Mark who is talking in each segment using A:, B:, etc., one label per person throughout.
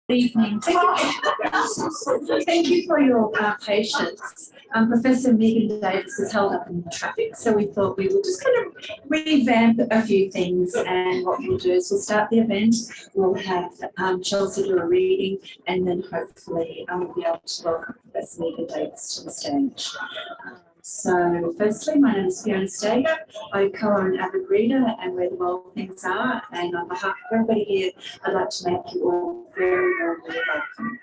A: evening. Thank you for your patience. Professor Megan Davis is held up in traffic, so we thought we would just kind of revamp a few things. And what we'll do is we'll start the event, we'll have Chelsea do a reading, and then hopefully we'll be able to welcome Professor Megan Davis to the stage. So firstly, my name is Fiona Stager. I co-own Avid Reader and Where the World Things Are, and on behalf of everybody here, I'd like to make you all very warmly welcome.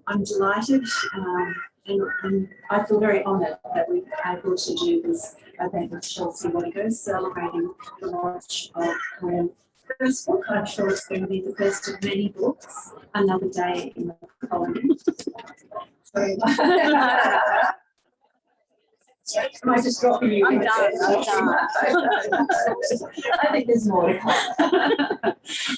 A: I'm delighted and I feel very honoured that we're able to do this event with Chelsea Watego, celebrating the launch of her first book. I'm sure it's going to be the first of many books, Another Day in the Colony. Am I just dropping you? I'm done. I think there's more to come.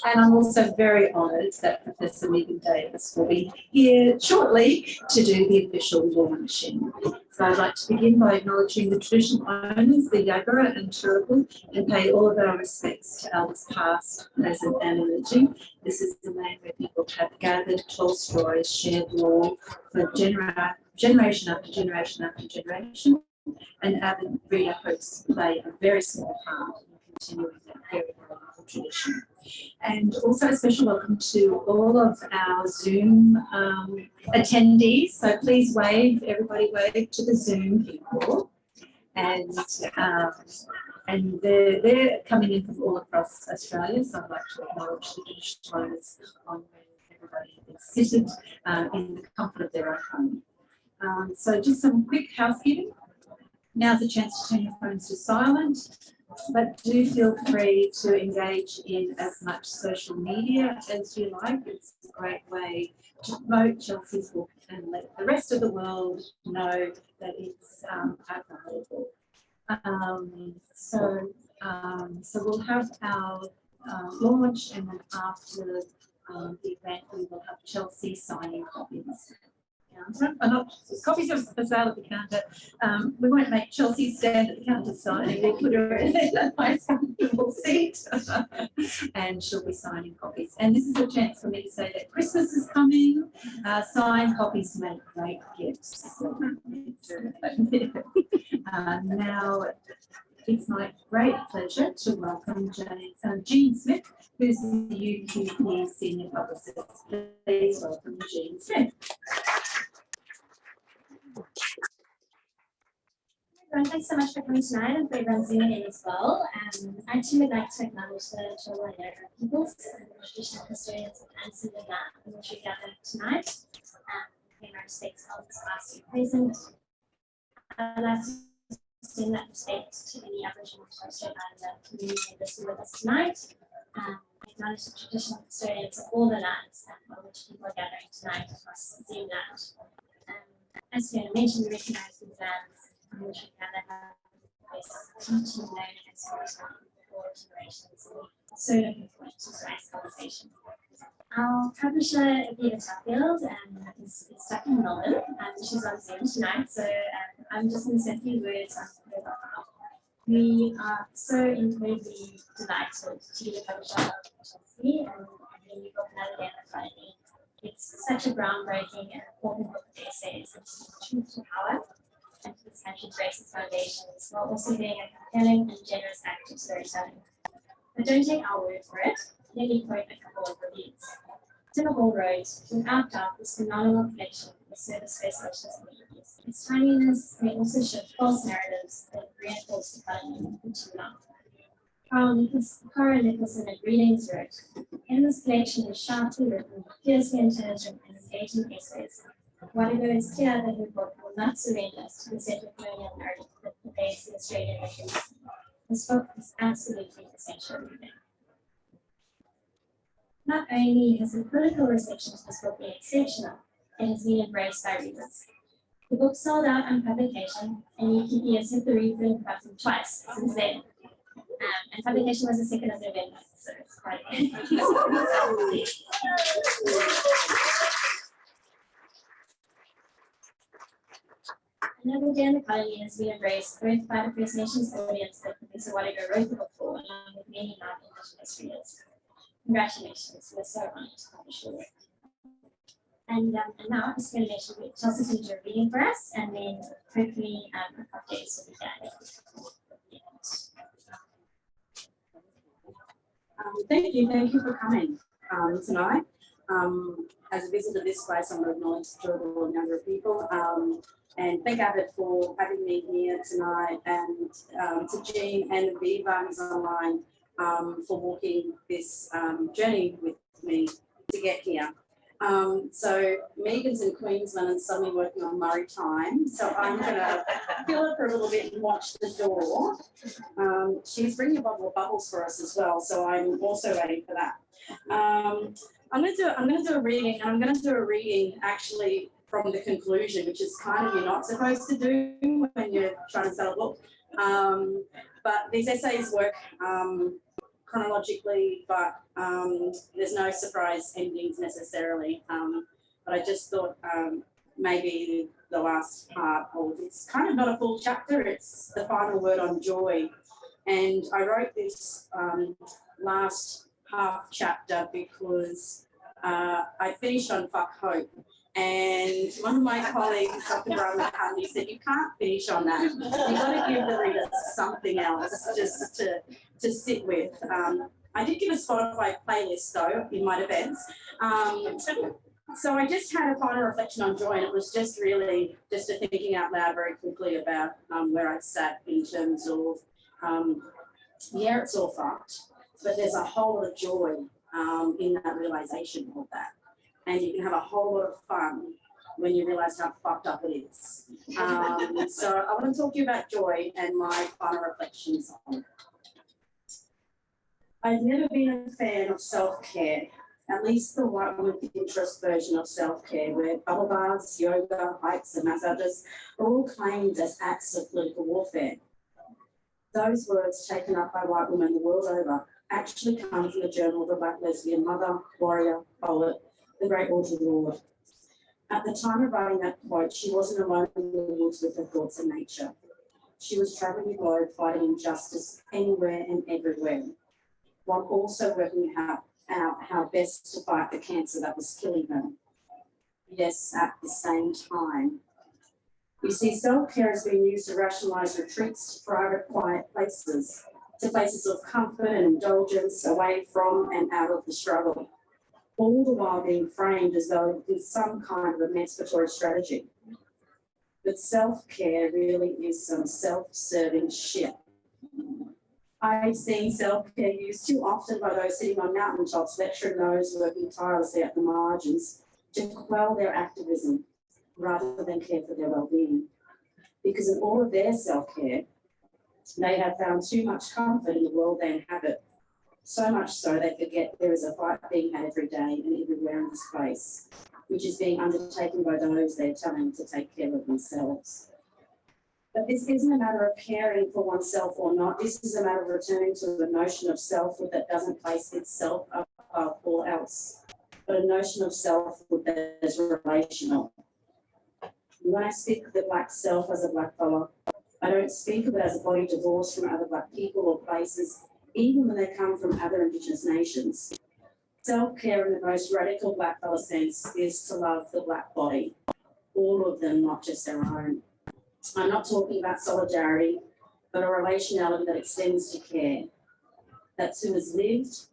A: And I'm also very honoured that Professor Megan Davis will be here shortly to do the official launching. So I'd like to begin by acknowledging the traditional owners, the Yagara and Turrbal, and pay all of our respects to elders past, present and emerging. This is the land where people have gathered, told stories, shared law for generation after generation after generation. And Avid Reader hopes to play a very small part in continuing that very wonderful tradition. And also a special welcome to all of our Zoom attendees. So please wave, everybody wave to the Zoom people. And they're coming in from all across Australia. So I'd like to acknowledge the traditional owners on where everybody is seated in the comfort of their own home. So just some quick housekeeping. Now's the chance to turn your phones to silent, but do feel free to engage in as much social media as you like. It's a great way to promote Chelsea's book and let the rest of the world know that it's available. So we'll have our launch, and then after the event we will have Chelsea signing copies. Not copies are for sale at the counter. We won't make Chelsea stand at the counter signing. We'll put her in a nice comfortable seat and she'll be signing copies. And this is a chance for me to say that Christmas is coming. Signed copies make great gifts. Now it's my great pleasure to welcome Jean Smith, who's the UQP Senior Publicist. Please welcome Jean Smith.
B: Everyone, thanks so much for coming tonight and for everyone zooming in as well. I too would like to acknowledge the Children peoples and the traditional custodians of Anson and that in which we gathered tonight. Pay my respects to elders past and present. I'd like to extend that respect to any Aboriginal and Torres Strait Islander community members who are with us tonight. Acknowledge the traditional custodians of all the lands on which people are gathering tonight across Zoom land. As Fiona mentioned, we recognise these lands on which we gather have places teaching, learning and storytelling for generations. So looking forward to tonight's conversation. Our publisher, Viva Tuffield, is stuck in Melbourne, she's on Zoom tonight, so I'm just going to say a few words on her behalf. We are so incredibly delighted to be the publisher of Chelsea and the book Another Day in the Colony. It's such a groundbreaking and important book of essays into truth to power and to this country's racist foundations, while also being a compelling and generous act of storytelling. But don't take our word for it. Let me quote a couple of reviews. Timber Hall wrote, without doubt, this phenomenal collection will serve as first lectures in the years. Its timeliness may also shift false narratives that reinforce the colony for too long. Cara Nicholson at Readings wrote, in this collection of sharply written, fiercely intelligent and engaging essays, Watego is clear that her book will not surrender to the set of colonial narrative that pervades the Australian literacy. This book is absolutely essential reading. Not only has the critical reception to this book been exceptional, it has been embraced by readers. The book sold out on publication, and UQP has hit the reprint button twice since then. And publication was the 2nd of November, so it's quite Another Day in the Colony has been embraced both by the First Nations audience that Professor Watego wrote the book for, along with many non-Indigenous readers. Congratulations, we're so honored to publish your work. And now discrimination, Chelsea's going to do a reading for us, and then quickly updates will be done.
C: Thank you for coming tonight. As a visitor to this place, I want to acknowledge the number of people and thank Abbott for having me here tonight, and to Jean and Viva who's online for walking this journey with me to get here. So Megan's in Queensland and suddenly working on Murray time, so I'm going to fill it for a little bit and watch the door. She's bringing a bottle of bubbles for us as well, so I'm also waiting for that. I'm going to do a reading, and I'm going to do a reading actually from the conclusion, which is kind of you're not supposed to do when you're trying to sell a book. But these essays work chronologically, but there's no surprise endings necessarily. But I just thought maybe the last part, or it's kind of not a full chapter, it's the final word on joy. And I wrote this last half chapter because I finished on Fuck Hope. And one of my colleagues, Dr. Rugby, said, you can't finish on that. You've got to give the reader something else just to sit with. I did give a Spotify playlist though, in my defense. So I just had a final reflection on joy, and it was just really just a thinking out loud very quickly about where I sat in terms of, yeah, it's all fucked, but there's a whole lot of joy in that realization of that. And you can have a whole lot of fun when you realise how fucked up it is. So I want to talk to you about joy and my final reflections on it. I've never been a fan of self-care, at least the one with the interest version of self-care, where bubble baths, yoga, hikes and massages are all claimed as acts of political warfare. Those words taken up by white women the world over actually come from the journal of a black lesbian mother, warrior, poet, the great Audre Lorde. At the time of writing that quote, she wasn't alone in the woods with her thoughts and nature. She was travelling the globe fighting injustice anywhere and everywhere, while also working out how best to fight the cancer that was killing her. Yes, at the same time. You see, self-care has been used to rationalise retreats to private, quiet places, to places of comfort and indulgence, away from and out of the struggle, all the while being framed as though it's some kind of emancipatory strategy. But self-care really is some self-serving shit. I've seen self-care used too often by those sitting on mountaintops lecturing those working tirelessly at the margins to quell their activism rather than care for their well-being. Because in all of their self-care, they have found too much comfort in the world they inhabit. So much so they forget there is a fight being had every day and everywhere in this place, which is being undertaken by those they're telling to take care of themselves. But this isn't a matter of caring for oneself or not. This is a matter of returning to the notion of selfhood that doesn't place itself above all else, but a notion of selfhood that is relational. When I speak of the black self as a black fella, I don't speak of it as a body divorced from other black people or places, even when they come from other Indigenous nations. Self-care in the most radical black fella sense is to love the black body, all of them, not just our own. I'm not talking about solidarity, but a relationality that extends to care. That's who has lived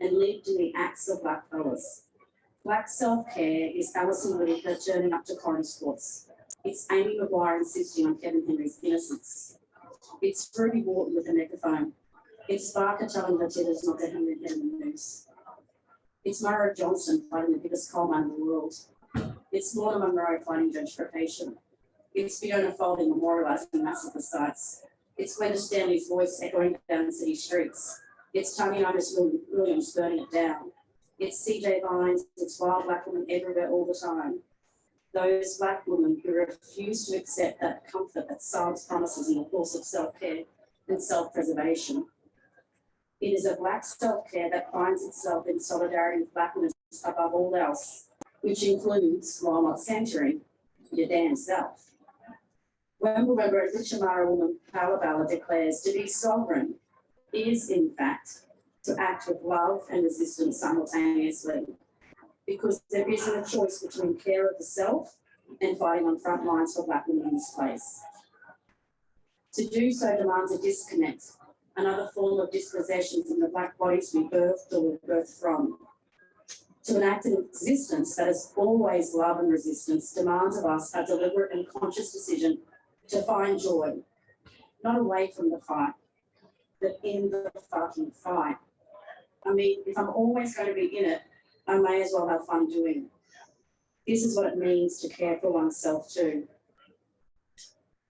C: and lived in the acts of black fellas. Black self-care is Alison Whittaker turning up to Corin's Courts. It's Amy Maguire insisting on Kevin Henry's innocence. It's Ruby Wharton with a megaphone. It's Barker telling her Titters not to hang their head in the noose. It's Murray Johnson fighting the biggest coal mine in the world. It's Lorna Munro fighting gentrification. It's Fiona Folding memorialising massacre sites. It's Glenda Stanley's voice echoing down city streets. It's Tony Amos Williams burning it down. It's CJ Vines, it's wild black women everywhere all the time. Those black women who refuse to accept that comfort that silence promises in the course of self-care and self-preservation. It is a black self-care that finds itself in solidarity with blackness above all else, which includes, while not centering, your damn self. Wembley Wichamara woman Palabala declares to be sovereign is, in fact, to act with love and resistance simultaneously. because there isn't a choice between care of the self and fighting on front lines for Black women in this place. To do so demands a disconnect, another form of dispossession from the Black bodies we birthed or were birthed from. To enact an existence that is always love and resistance demands of us a deliberate and conscious decision to find joy, not away from the fight, but in the fucking fight. I mean, if I'm always going to be in it, I may as well have fun doing it. This is what it means to care for oneself too.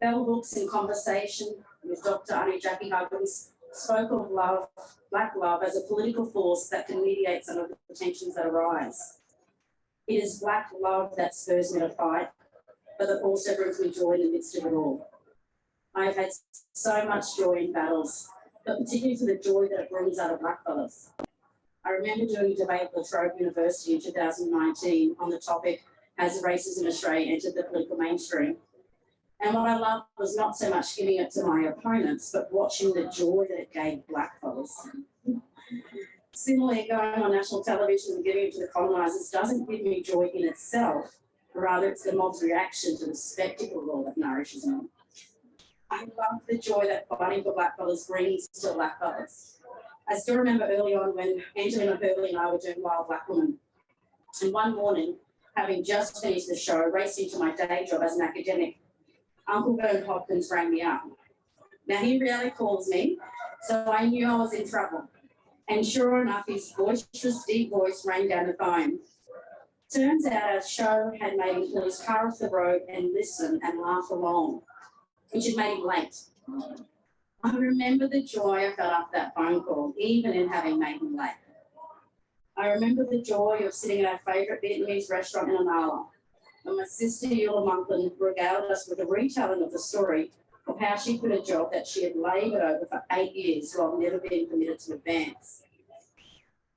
C: Bell Hooks, in conversation with Dr. Jackie Huggins, spoke of love, Black love, as a political force that can mediate some of the tensions that arise. It is Black love that spurs me to fight, but that also brings me joy in the midst of it all. I have had so much joy in battles, but particularly for the joy that it brings out of Blackfellas. I remember doing a debate at La Trobe University in 2019 on the topic, has racism in Australia entered the political mainstream? And what I loved was not so much giving it to my opponents, but watching the joy that it gave Blackfellas. Similarly, going on national television and giving it to the colonisers doesn't give me joy in itself, rather it's the mob's reaction to the spectacle role that nourishes me. I love the joy that fighting for Blackfellas brings to Blackfellas. I still remember early on when Angelina Hurley and I were doing Wild Black Woman. And one morning, having just finished the show, racing to my day job as an academic, Uncle Vern Hopkins rang me up. Now, he rarely calls me, so I knew I was in trouble. And sure enough, his boisterous, deep voice rang down the phone. Turns out our show had made him pull his car off the road and listen and laugh along, which had made him late. I remember the joy I felt after that phone call, even in having made him late. I remember the joy of sitting at our favourite Vietnamese restaurant in Anala, when my sister Eula Monklin regaled us with a retelling of the story of how she quit a job that she had laboured over for 8 years while never being permitted to advance.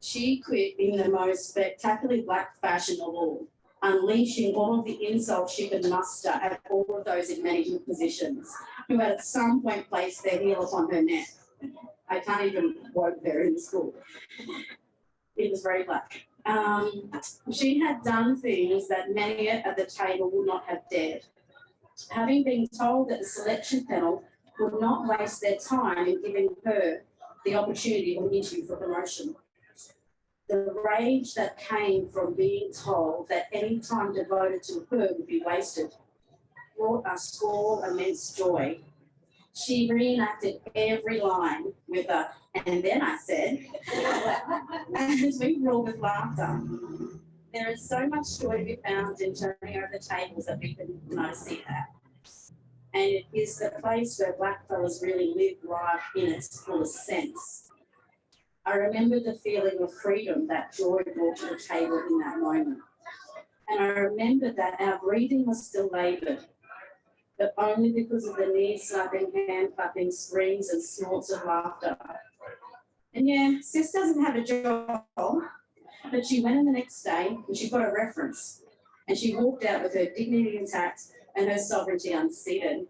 C: She quit in the most spectacularly Black fashion of all, unleashing all of the insults she could muster at all of those in management positions, who had at some point placed their heel upon her neck. I can't even quote there in the school. It was very Black. She had done things that many at the table would not have dared. Having been told that the selection panel would not waste their time in giving her the opportunity of an interview for promotion. The rage that came from being told that any time devoted to her would be wasted brought us all immense joy. She reenacted every line with a, and then I said, as we roared with laughter. There is so much joy to be found in turning over the tables that we can see that. And it is the place where Blackfellas really live right in its fullest sense. I remember the feeling of freedom that joy brought to the table in that moment. And I remember that our breathing was still laboured, but only because of the knee-slapping, hand-clapping screams and snorts of laughter. And yeah, Sis doesn't have a job, but she went in the next day and she got a reference. And she walked out with her dignity intact and her sovereignty unseated.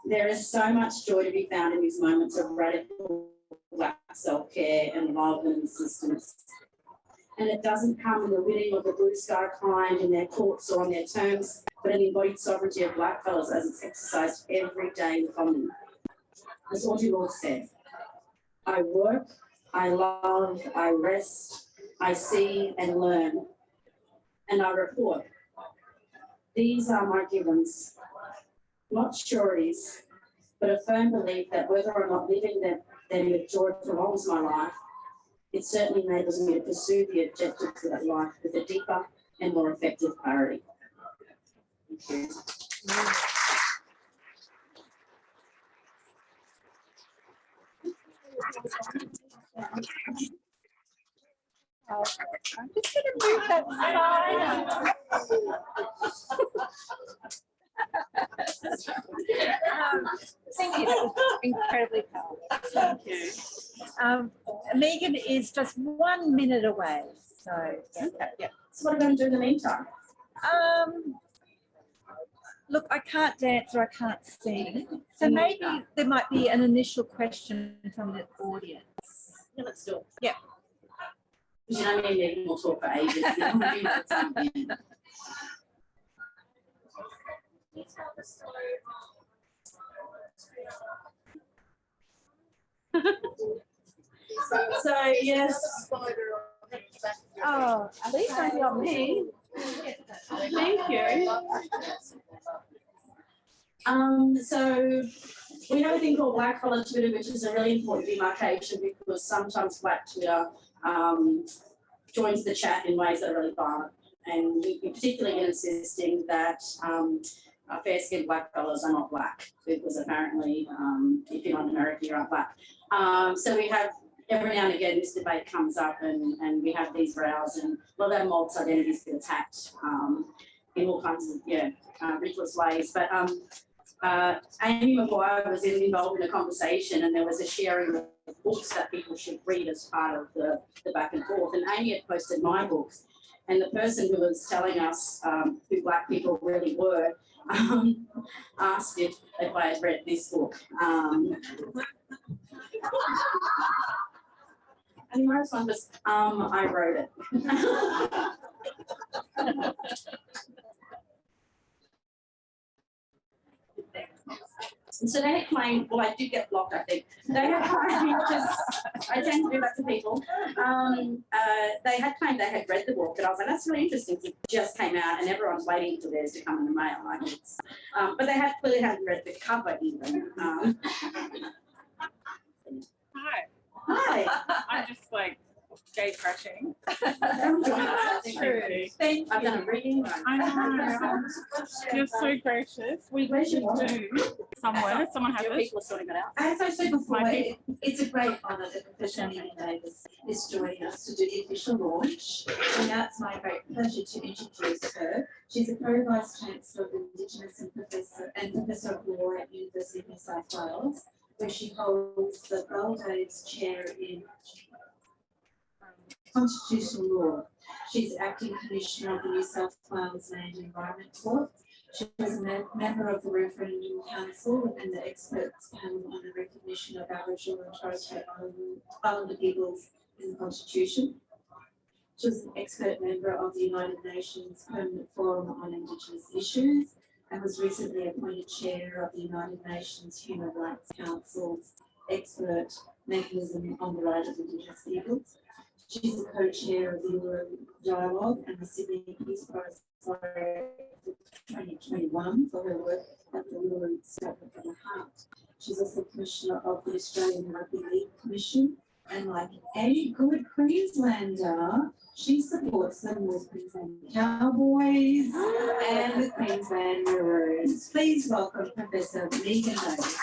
C: There is so much joy to be found in these moments of radical Black self-care and love and insistence. And it doesn't come in the winning of the blue sky kind in their courts or on their terms, but an embodied sovereignty of Blackfellas as it's exercised every day in common. As Audre Lorde said, I work, I love, I rest, I see and learn, and I report. These are my givens, not sureties, but a firm belief that whether or not living them with joy prolongs my life, it certainly enables me to pursue the objectives of that life with a deeper and more effective clarity. Thank you.
D: I'm just going to move that slide. Thank you. That was incredibly powerful. Thank you. Megan is just 1 minute away. So, yeah.
C: So what are we going to do in the meantime?
D: Look, I can't dance or I can't sing. So maybe there might be an initial question from the audience.
C: Yeah, let's do it.
D: Yeah.
C: Because you know me and Megan will talk for ages. You know, we know it's So yes.
D: Oh, at least only on me.
C: Thank you. So we have a thing called black collar Twitter, which is a really important demarcation because sometimes black Twitter joins the chat in ways that are really violent. And we particularly insisting that fair-skinned black fellas are not black, because apparently if you're not American, you aren't black. So we have, every now and again, this debate comes up and we have these rows, and a lot of our mobs' identities get attacked in all kinds of, ruthless ways. But Amy Maguire was involved in a conversation, and there was a sharing of books that people should read as part of the back and forth. And Amy had posted my books, and the person who was telling us who black people really were asked if I had read this book. And my response was, I wrote it. And so they had claimed, well, I did get blocked, I think. They had claimed, because I tend to do that to people. They had claimed they had read the book, and I was like, that's really interesting. It just came out, and everyone's waiting for theirs to come in the mail. Like it's, but they clearly hadn't read the cover even.
E: Hi.
C: Hi.
E: I'm just like gate crashing.
C: That's
E: true.
D: Thank
C: I've done a reading.
E: I know. You're so gracious. We should do somewhere. Someone has
C: Your
E: it.
C: people are sorting it out.
A: As I said before,
E: My
A: it's a great honour that Professor Megan Davis is joining us to do the official launch. And now it's my great pleasure to introduce her. She's a Pro-Vice Chancellor of Indigenous and Professor of Law at University of New South Wales, where she holds the Baldaves Chair in Constitutional Law. She's Acting Commissioner of the New South Wales Land and Environment Court. She was a member of the Referendum Council and the Experts Panel on the Recognition of Aboriginal and Torres Strait Islander peoples in the Constitution. She was an expert member of the United Nations Permanent Forum on Indigenous Issues and was recently appointed Chair of the United Nations Human Rights Council's Expert Mechanism on the Right of Indigenous Peoples. She's the co-chair of the Uluru Dialogue and the Sydney Peace Prize for 2021 for her work at the Uluru Statement of the Heart. She's also Commissioner of the Australian Rugby League Commission, and like any good Queenslander, she supports them with Queensland Cowboys and the Queensland Maroons. Please welcome Professor Megan Davis.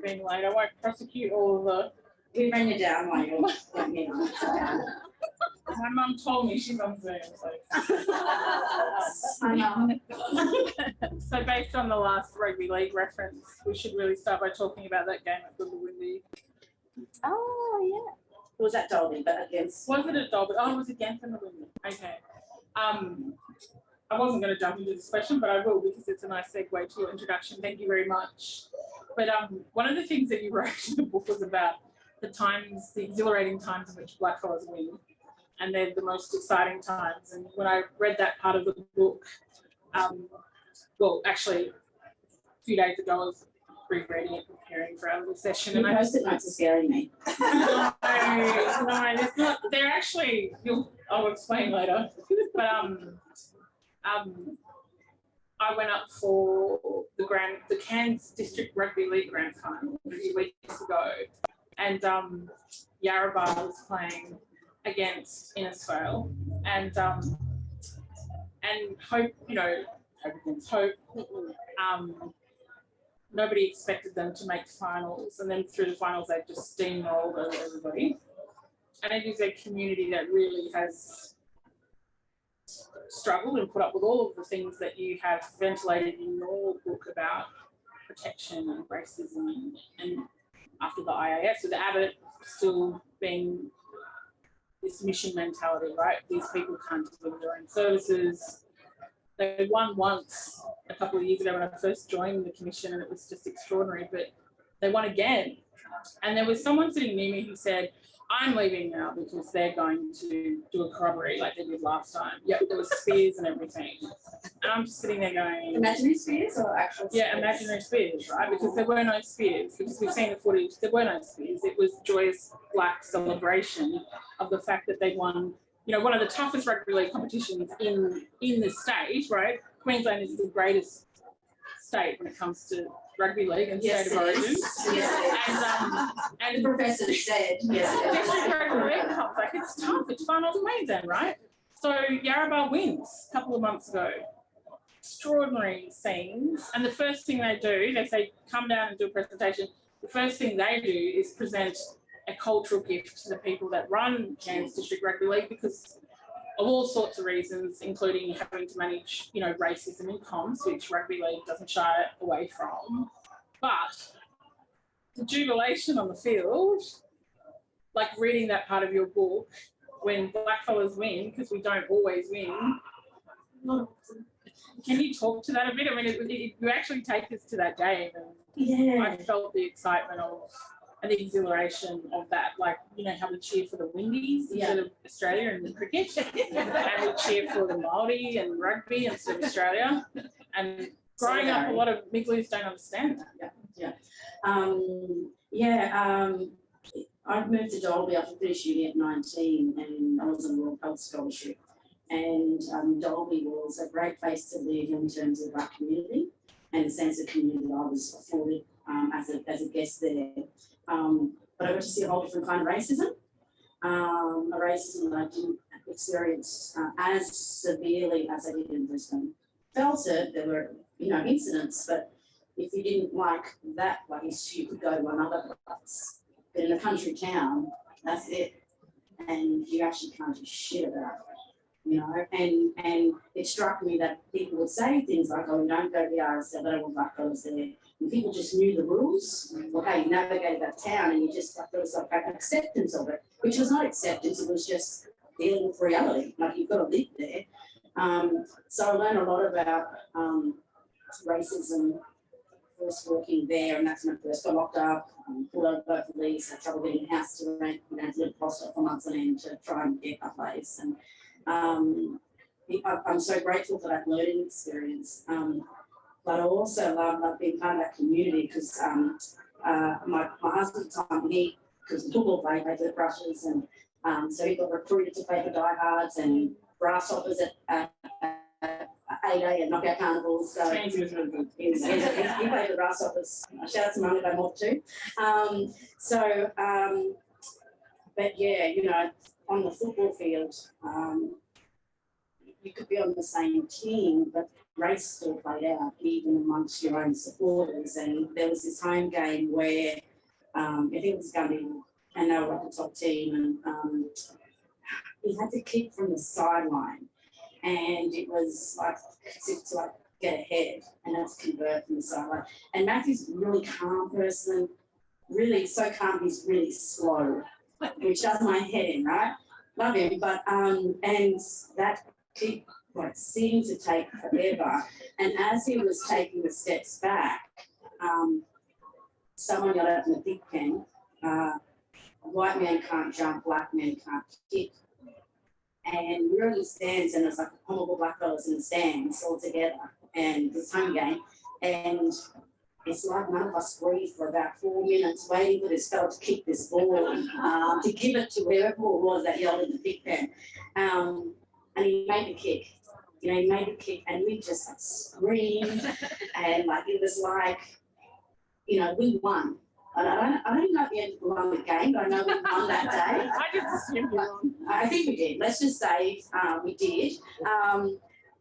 E: Being late. I won't prosecute all of the.
C: We ran you down while you let me know.
E: My mum told me she runs Zoom. So.
C: I know.
E: So based on the last rugby league reference, we should really start by talking about that game at the Windy.
C: Oh, yeah. It was at Dolby, but against.
E: Was it at Dolby? Oh, it was against the Windy. Okay. I wasn't going to jump into this question, but I will because it's a nice segue to your introduction. Thank you very much. But one of the things that you wrote in the book was about the exhilarating times in which blackfellas win, and they're the most exciting times. And when I read that part of the book, well, actually, a few days ago, I was proofreading and preparing for our little session.
C: You posted notes are scaring me.
E: No, it's not. They're actually. I'll explain later. But I went up for the Cairns District Rugby League Grand Final a few weeks ago, and Yarrabah was playing against Innisfail, and hope against hope. Nobody expected them to make finals, and then through the finals they just steamrolled over everybody. And it is a community that really has struggled and put up with all of the things that you have ventilated in your book about protection and racism, and after the IAS, with Abbott still being this mission mentality, right? These people can't deliver their own services. They won once a couple of years ago when I first joined the commission, and it was just extraordinary, but they won again. And there was someone sitting near me who said, I'm leaving now because they're going to do a corroboree like they did last time. Yeah, there was spears and everything. And I'm just sitting there going...
C: Imaginary spears or actual spears?
E: Yeah, imaginary spears, right? Because there were no spears. Because we've seen the footage, there were no spears. It was joyous black celebration of the fact that they won, you know, one of the toughest rugby league competitions in the state, right? Queensland is the greatest state when it comes to rugby league and
C: Yes,
E: state of origin.
C: Yes,
E: And
C: the professor said, yes.
E: district rugby league comes, like, it's tough, it's far north Queensland, right? So Yarrabah wins a couple of months ago. Extraordinary scenes. And the first thing they do, they say, come down and do a presentation. The first thing they do is present a cultural gift to the people that run Cairns District Rugby League because of all sorts of reasons, including having to manage, you know, racism in comms, which rugby league doesn't shy away from. But the jubilation on the field, like reading that part of your book, when blackfellas win, because we don't always win. Can you talk to that a bit? I mean, you actually take us to that game, and I felt the excitement of and the exhilaration of that. Like, you know, how we cheer for the Windies instead of Australia and the cricket, and we cheer for the Māori and rugby instead of Australia. And growing up, a lot of Migloos don't understand that.
C: I moved to Dalby after finished uni at 19, and I was on a World Health Scholarship. And Dalby was a great place to live in terms of our community and the sense of community that I was afforded as a guest there. But I got to see a whole different kind of racism, a racism that I didn't experience as severely as I did in Brisbane. Felt it, there were, you know, incidents, but if you didn't like that place, you could go to another place. But in a country town, that's it. And you actually can't do shit about it. You know, and it struck me that people would say things like, oh, we don't go to the RSL, they don't want black fellas there. And people just knew the rules. Okay, you navigated that town and you just, like, there was like an acceptance of it, which was not acceptance, it was just dealing with reality. Like, you've got to live there. So I learned a lot about racism first working there, and that's when I first got locked up, pulled over by police, had trouble getting a house to rent, you know, lived hostel for months on end to try and get a place. And I'm so grateful for that learning experience. But I also love being part of that community because my husband at the time, because the football played for the Crushers, and so he got recruited to play for diehards and grasshoppers at 8A and knockout carnivals. So he was really good. He played for grasshoppers. Shout out to Mum if I more too. But yeah, you know, on the football field, you could be on the same team, but race still played out even amongst your own supporters. And there was this home game where I think it was Gumby, and they were like the top team, and he had to kick from the sideline, and it was like to like get ahead and that's convert from the sideline. And Matthew's a really calm person, really so calm, he's really slow, which does my head in, right? Love him, but and that kick like seemed to take forever. And as he was taking the steps back, someone got out in the big pen. White men can't jump, black men can't kick. And we were in the stands, and it was like honourable black fellas in the stands all together, and this home game. And it's like none of us breathed for about 4 minutes waiting for this fella to kick this ball, to give it to whoever it was that yelled in the big pen. And he made the kick. You know, he made the kick, and we just like screamed, and like it was like, you know, we won. And I don't know if we won the game, but I know we won that day.
E: I just assumed you won.
C: I think we did. Let's just say we did.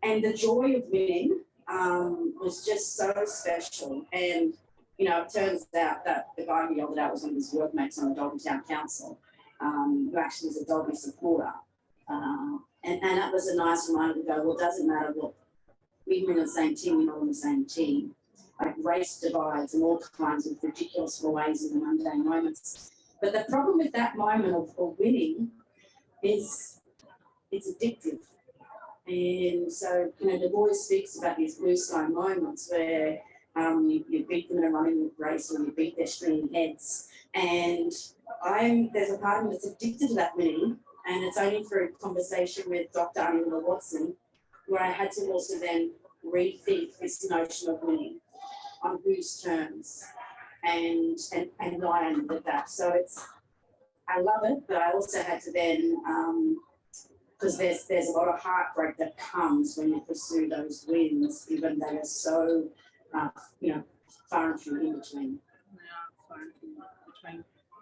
C: And the joy of winning was just so special. And, you know, it turns out that the guy who yelled it out was one of his workmates on the Dalby Town Council, who actually was a Dalby supporter. And that was a nice reminder to go, well, it doesn't matter what, we're in the same team, we're not on the same team. Like race divides and all kinds of ridiculous ways in the mundane moments. But the problem with that moment of winning is it's addictive. And so, you know, Du Bois speaks about these blue sky moments where You beat them in a running race, or you beat their stringing heads. And there's a part of me that's addicted to that winning, and it's only through conversation with Dr. Angela Watson where I had to also then rethink this notion of winning on whose terms and why I needed that. So I love it, but I also had to then, because there's a lot of heartbreak that comes when you pursue those wins, even they are so, far and few in between.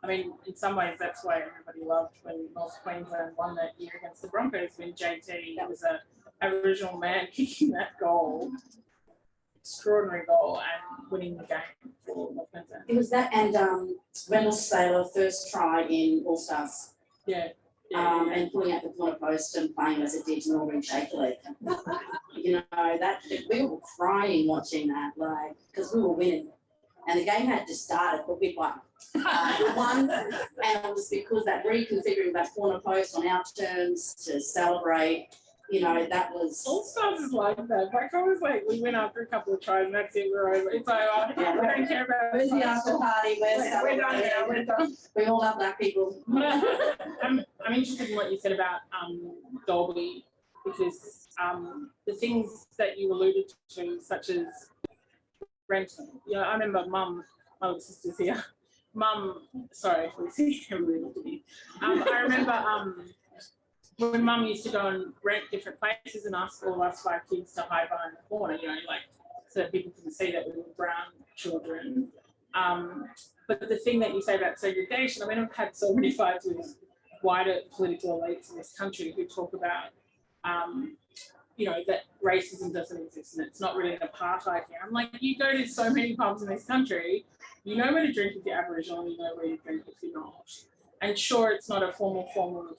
E: I mean, in some ways, that's why everybody loved when North Queensland won that year against the Broncos, when JT was an Aboriginal man kicking that goal, extraordinary goal, and winning the game for North Queensland.
C: It was that, and Wendell Saylor first try in All Stars.
E: Yeah.
C: And pulling out the corner post and playing as a digital and shake leg. That we were crying watching that, like, because we were winning. And the game had just started, but we won. We won, and it was because that reconfiguring that corner post on our terms to celebrate, that was.
E: All Stars is like that. Like, I was like, we went after a couple of tries and that's it, we're over. It's over. We don't care about
C: Where's the after party?
E: We're done now, we're done.
C: We all love black people.
E: I'm interested in what you said about Dolby, because the things that you alluded to, such as rental. I remember Mum, my little sister's here. Mum, sorry, Lucy, everybody looked at me. I remember when Mum used to go and rent different places and ask all of us 5 kids to hide behind the corner, so that people can see that we were brown children. But the thing that you say about segregation, I mean, I've had so many fights with wider political elites in this country who talk about, that racism doesn't exist and it's not really an apartheid here. I'm like, you go to so many pubs in this country, you know where to drink if you're Aboriginal, and you know where to drink if you're not. And sure, it's not a formal form of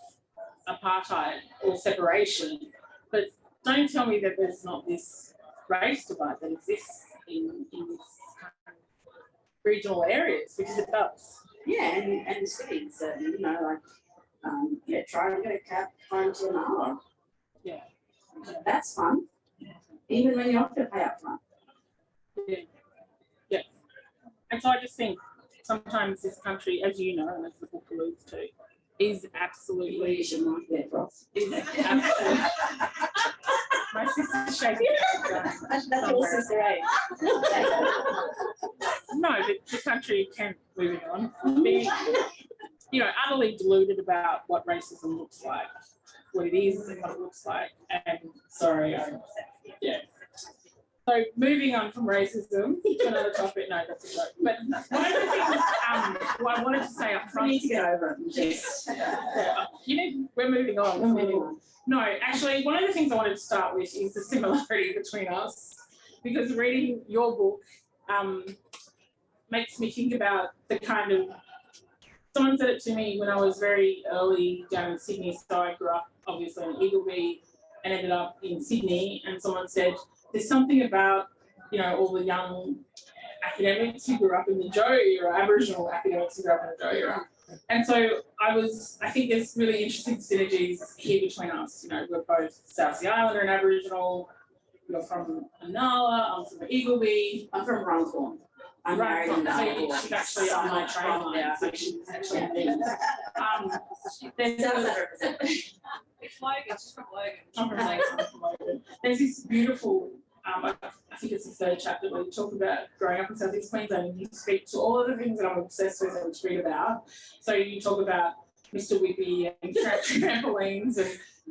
E: apartheid or separation, but don't tell me that there's not this race divide that exists in these kind of regional areas, because it does.
C: Yeah, and cities, try and get a cab home to an hour.
E: Yeah.
C: That's fun, even when you have to pay up front.
E: Yeah. And so I just think sometimes this country, as you know, and as the book alludes to, is absolutely.
C: You should mark there for us.
E: Is absolutely. My sister's shaking.
C: That's your sister, right?
E: No, the country can move on. Be, utterly deluded about what racism looks like, what it is and what it looks like. And sorry, yeah. So moving on from racism to another topic. No, that's a joke. But one of the things what I wanted to say up front.
C: We need to get over it. Yes.
E: We're moving on. No, actually, one of the things I wanted to start with is the similarity between us, because reading your book makes me think about the kind of. Someone said it to me when I was very early down in Sydney. So I grew up obviously in Eagleby and ended up in Sydney. And someone said, there's something about, all the young academics who grew up in the Joe era, Aboriginal academics who grew up in the Joe era. And so I think there's really interesting synergies here between us. We're both South Sea Islander and Aboriginal. You're from Anala, I'm from Eagleby.
C: I'm from Runcorn. I'm married in
E: so she's actually on my train line, so she's actually it's from Logan. There's this beautiful, I think it's the 3rd chapter where you talk about growing up in South East Queensland, and you speak to all of the things that I'm obsessed with and read about. So you talk about Mr. Whippy and trampolines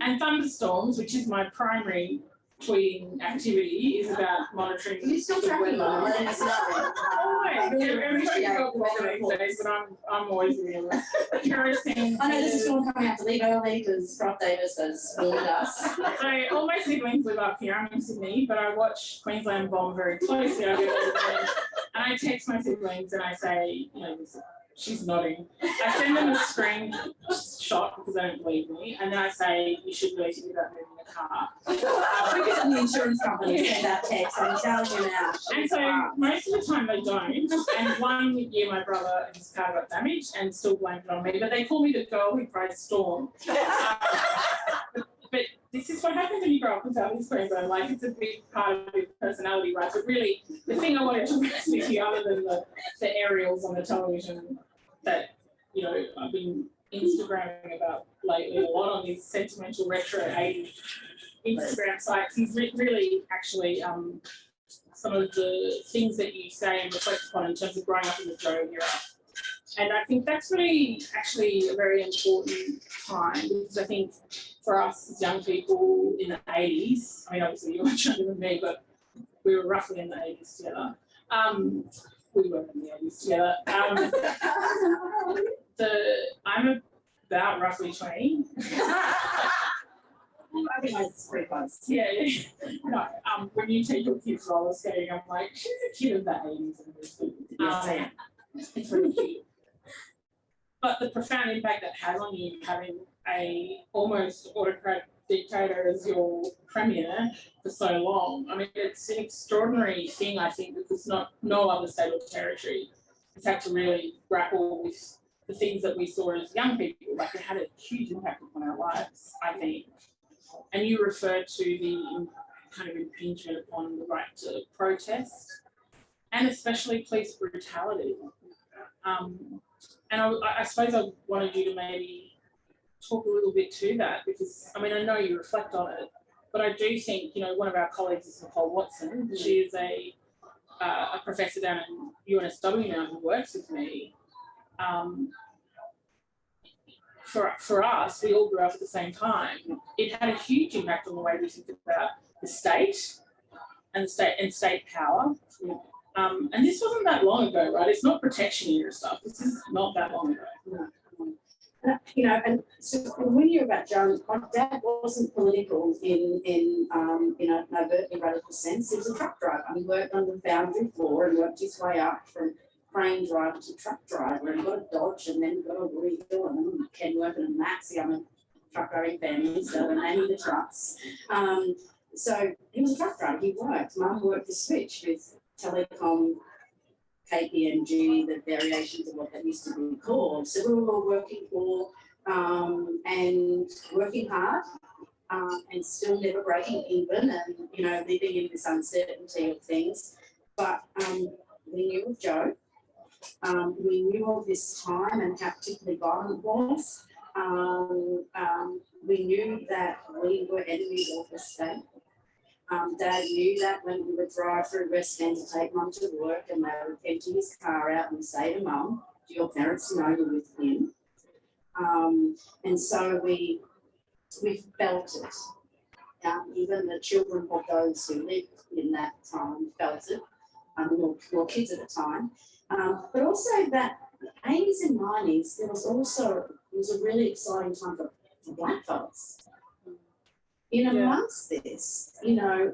E: and thunderstorms, which is my primary tweeting activity, is about monitoring.
C: You still tracking them?
E: Everybody's got weather these days, but I'm always doing it. Curiosity.
C: I know this is someone coming out to leave early because Rob Davis has warned us.
E: So all my siblings live up here. I'm in Sydney, but I watch Queensland bomb very closely. I and I text my siblings and I say, she's nodding. I send them a screenshot because they don't believe me, and then I say, you should really think about moving a car.
C: Because the insurance company send that text, I'm telling you now.
E: And so most of the time they don't. And one year my brother and his car got damaged and still blamed it on me, but they call me the girl who cried storm. But this is what happens when you grow up without this Queensland. Like, it's a big part of your personality, right? But really, the thing I wanted to ask you, other than the aerials on the television that, you know, I've been Instagramming about lately a lot on these sentimental retro 80s Instagram sites, is really actually some of the things that you say and reflect upon in terms of growing up in the Joe era. And I think that's really actually a very important time, because I think for us as young people in the 80s, I mean, obviously you're much younger than me, but we were roughly in the 80s together. We were in the 80s together. I'm about roughly 20.
C: I think that's pretty close.
E: Yeah. No, when you take your kids roller skating, I'm like, she's a kid of the 80s and this. It's really cute. But the profound impact that has on you, having a almost autocratic dictator as your premier for so long, I mean, it's an extraordinary thing, I think, because no other state or territory has had to really grapple with the things that we saw as young people. Like, it had a huge impact upon our lives, I think. And you referred to the kind of impingement upon the right to protest, and especially police brutality. And I suppose I wanted you to maybe talk a little bit to that, because, I mean, I know you reflect on it, but I do think, you know, one of our colleagues is Nicole Watson. She is a professor down at UNSW now who works with me. For us, we all grew up at the same time. It had a huge impact on the way we think about the state and state power. And this wasn't that long ago, right? It's not protection era stuff. This is not that long ago.
C: You know, and so when you're about Joe, my dad wasn't political in an overtly radical sense. He was a truck driver. He worked on the foundry floor and worked his way up from crane driver to truck driver, and got a Dodge, and then got a Woody Hill, and then Ken working a Maxi. I'm a truck driving family, so we're naming the trucks. So he was a truck driver. He worked. Mum worked the switch with Telecom, KPMG, the variations of what that used to be called. So we were all working for and working hard and still never breaking even, and, you know, living in this uncertainty of things. But we knew of Joe. We knew of this time and how particularly violent it was. We knew that we were enemies of the state. Dad knew that when we would drive through West End to take Mum to work, and they would empty his car out and say to Mum, "Do your parents know you're with him?" And so we felt it. Even the children of those who lived in that time felt it. We were kids at the time. But also that the 80s and 90s, it was a really exciting time for black folks. In amongst this, you know,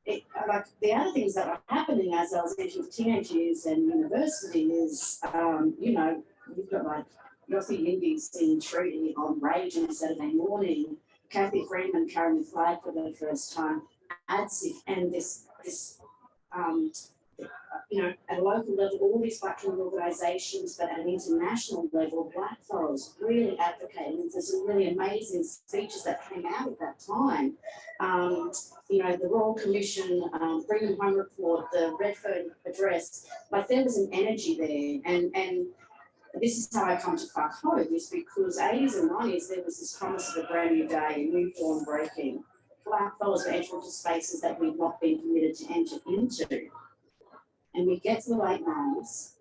C: like the other things that were happening as I was entering teenage years and university is, you know, you've got like Yossi Yindi singing Treaty on Rage on a Saturday morning, Kathy Freeman carrying the flag for the first time, ADSIC, and this you know, at a local level, all these black community organisations, but at an international level, black fellows really advocating. There's some really amazing speeches that came out at that time. You know, the Royal Commission, Bring Them Home Report, the Redfern Address, like there was an energy there. And this is how I come to Fuck Hope, is because 80s and 90s, there was this promise of a brand new day, a new dawn breaking. Black fellows were entering into spaces that we'd not been permitted to enter into. And we get to the late 90s,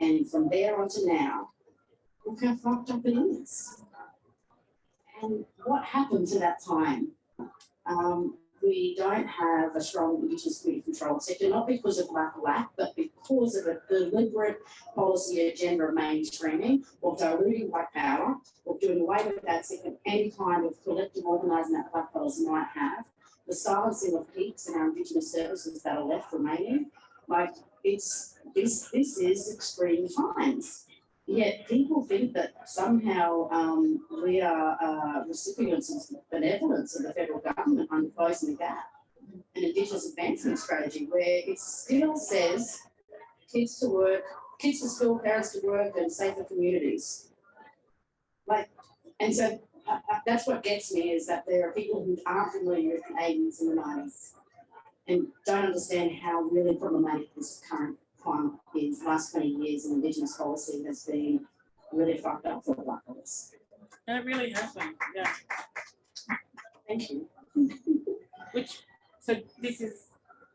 C: and from there on to now, look how fucked up it is. And what happened to that time? We don't have a strong Indigenous community controlled sector, not because of lack, but because of a deliberate policy agenda of mainstreaming or diluting black power or doing away with that second any kind of collective organising that black fellows might have. The silencing of peaks in our Indigenous services that are left remaining. Like this is extreme times. Yet people think that somehow we are recipients of benevolence of the federal government on closing the gap. An Indigenous advancement strategy where it still says kids to work, kids to school, parents to work, and safer communities. Like, and so that's what gets me, is that there are people who aren't familiar with the 80s and the 90s and don't understand how really problematic this current climate is. Last 20 years in Indigenous policy has been really fucked up for Black voters.
E: And it really has been, yeah.
C: Thank you.
E: So this is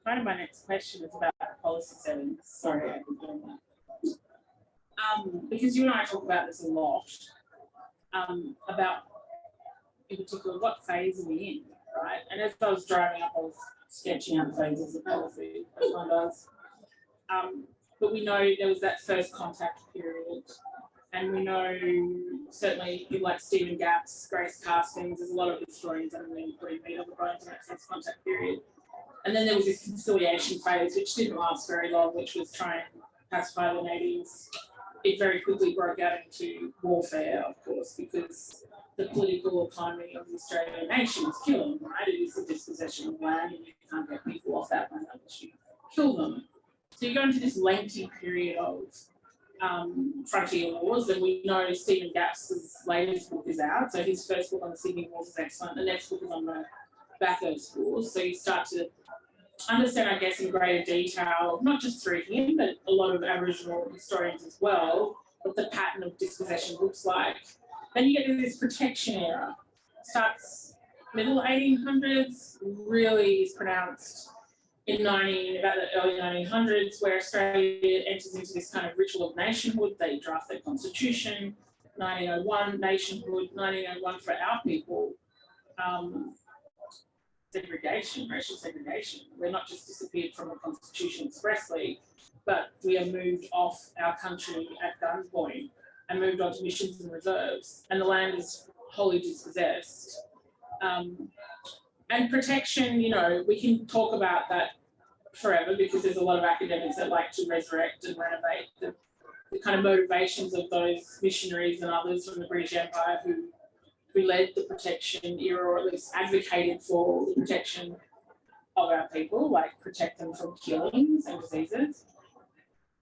E: kind of my next question, is about policy settings. Sorry, I've been doing that. Because you and I talk about this a lot, about, in particular, what phase are we in, right? And as I was driving up, I was sketching out the phases of policy, as one does. But we know there was that first contact period, and we know certainly in like Stephen Gapp's Grace Castings, there's a lot of historians that have really putting meat on the bones in that first contact period. And then there was this conciliation phase, which didn't last very long, which was trying to pacify the natives. It very quickly broke out into warfare, of course, because the political economy of the Australian nation is killing, right? It is the dispossession of land, and you can't get people off that land unless you kill them. So you go into this lengthy period of frontier wars, and we know Stephen Gapp's latest book is out. So his first book on the Sydney Wars is excellent. The next book is on the Bathurst Wars. So you start to understand, I guess, in greater detail, not just through him, but a lot of Aboriginal historians as well, what the pattern of dispossession looks like. Then you get to this protection era. Starts middle 1800s, really is pronounced in about the early 1900s, where Australia enters into this kind of ritual of nationhood. They draft their constitution, 1901 nationhood, 1901 for our people. Segregation, racial segregation. We're not just disappeared from the Constitution expressly, but we are moved off our country at gunpoint and moved on to missions and reserves, and the land is wholly dispossessed. And protection, you know, we can talk about that forever because there's a lot of academics that like to resurrect and renovate the kind of motivations of those missionaries and others from the British Empire who led the protection era, or at least advocated for the protection of our people, like protect them from killings and diseases.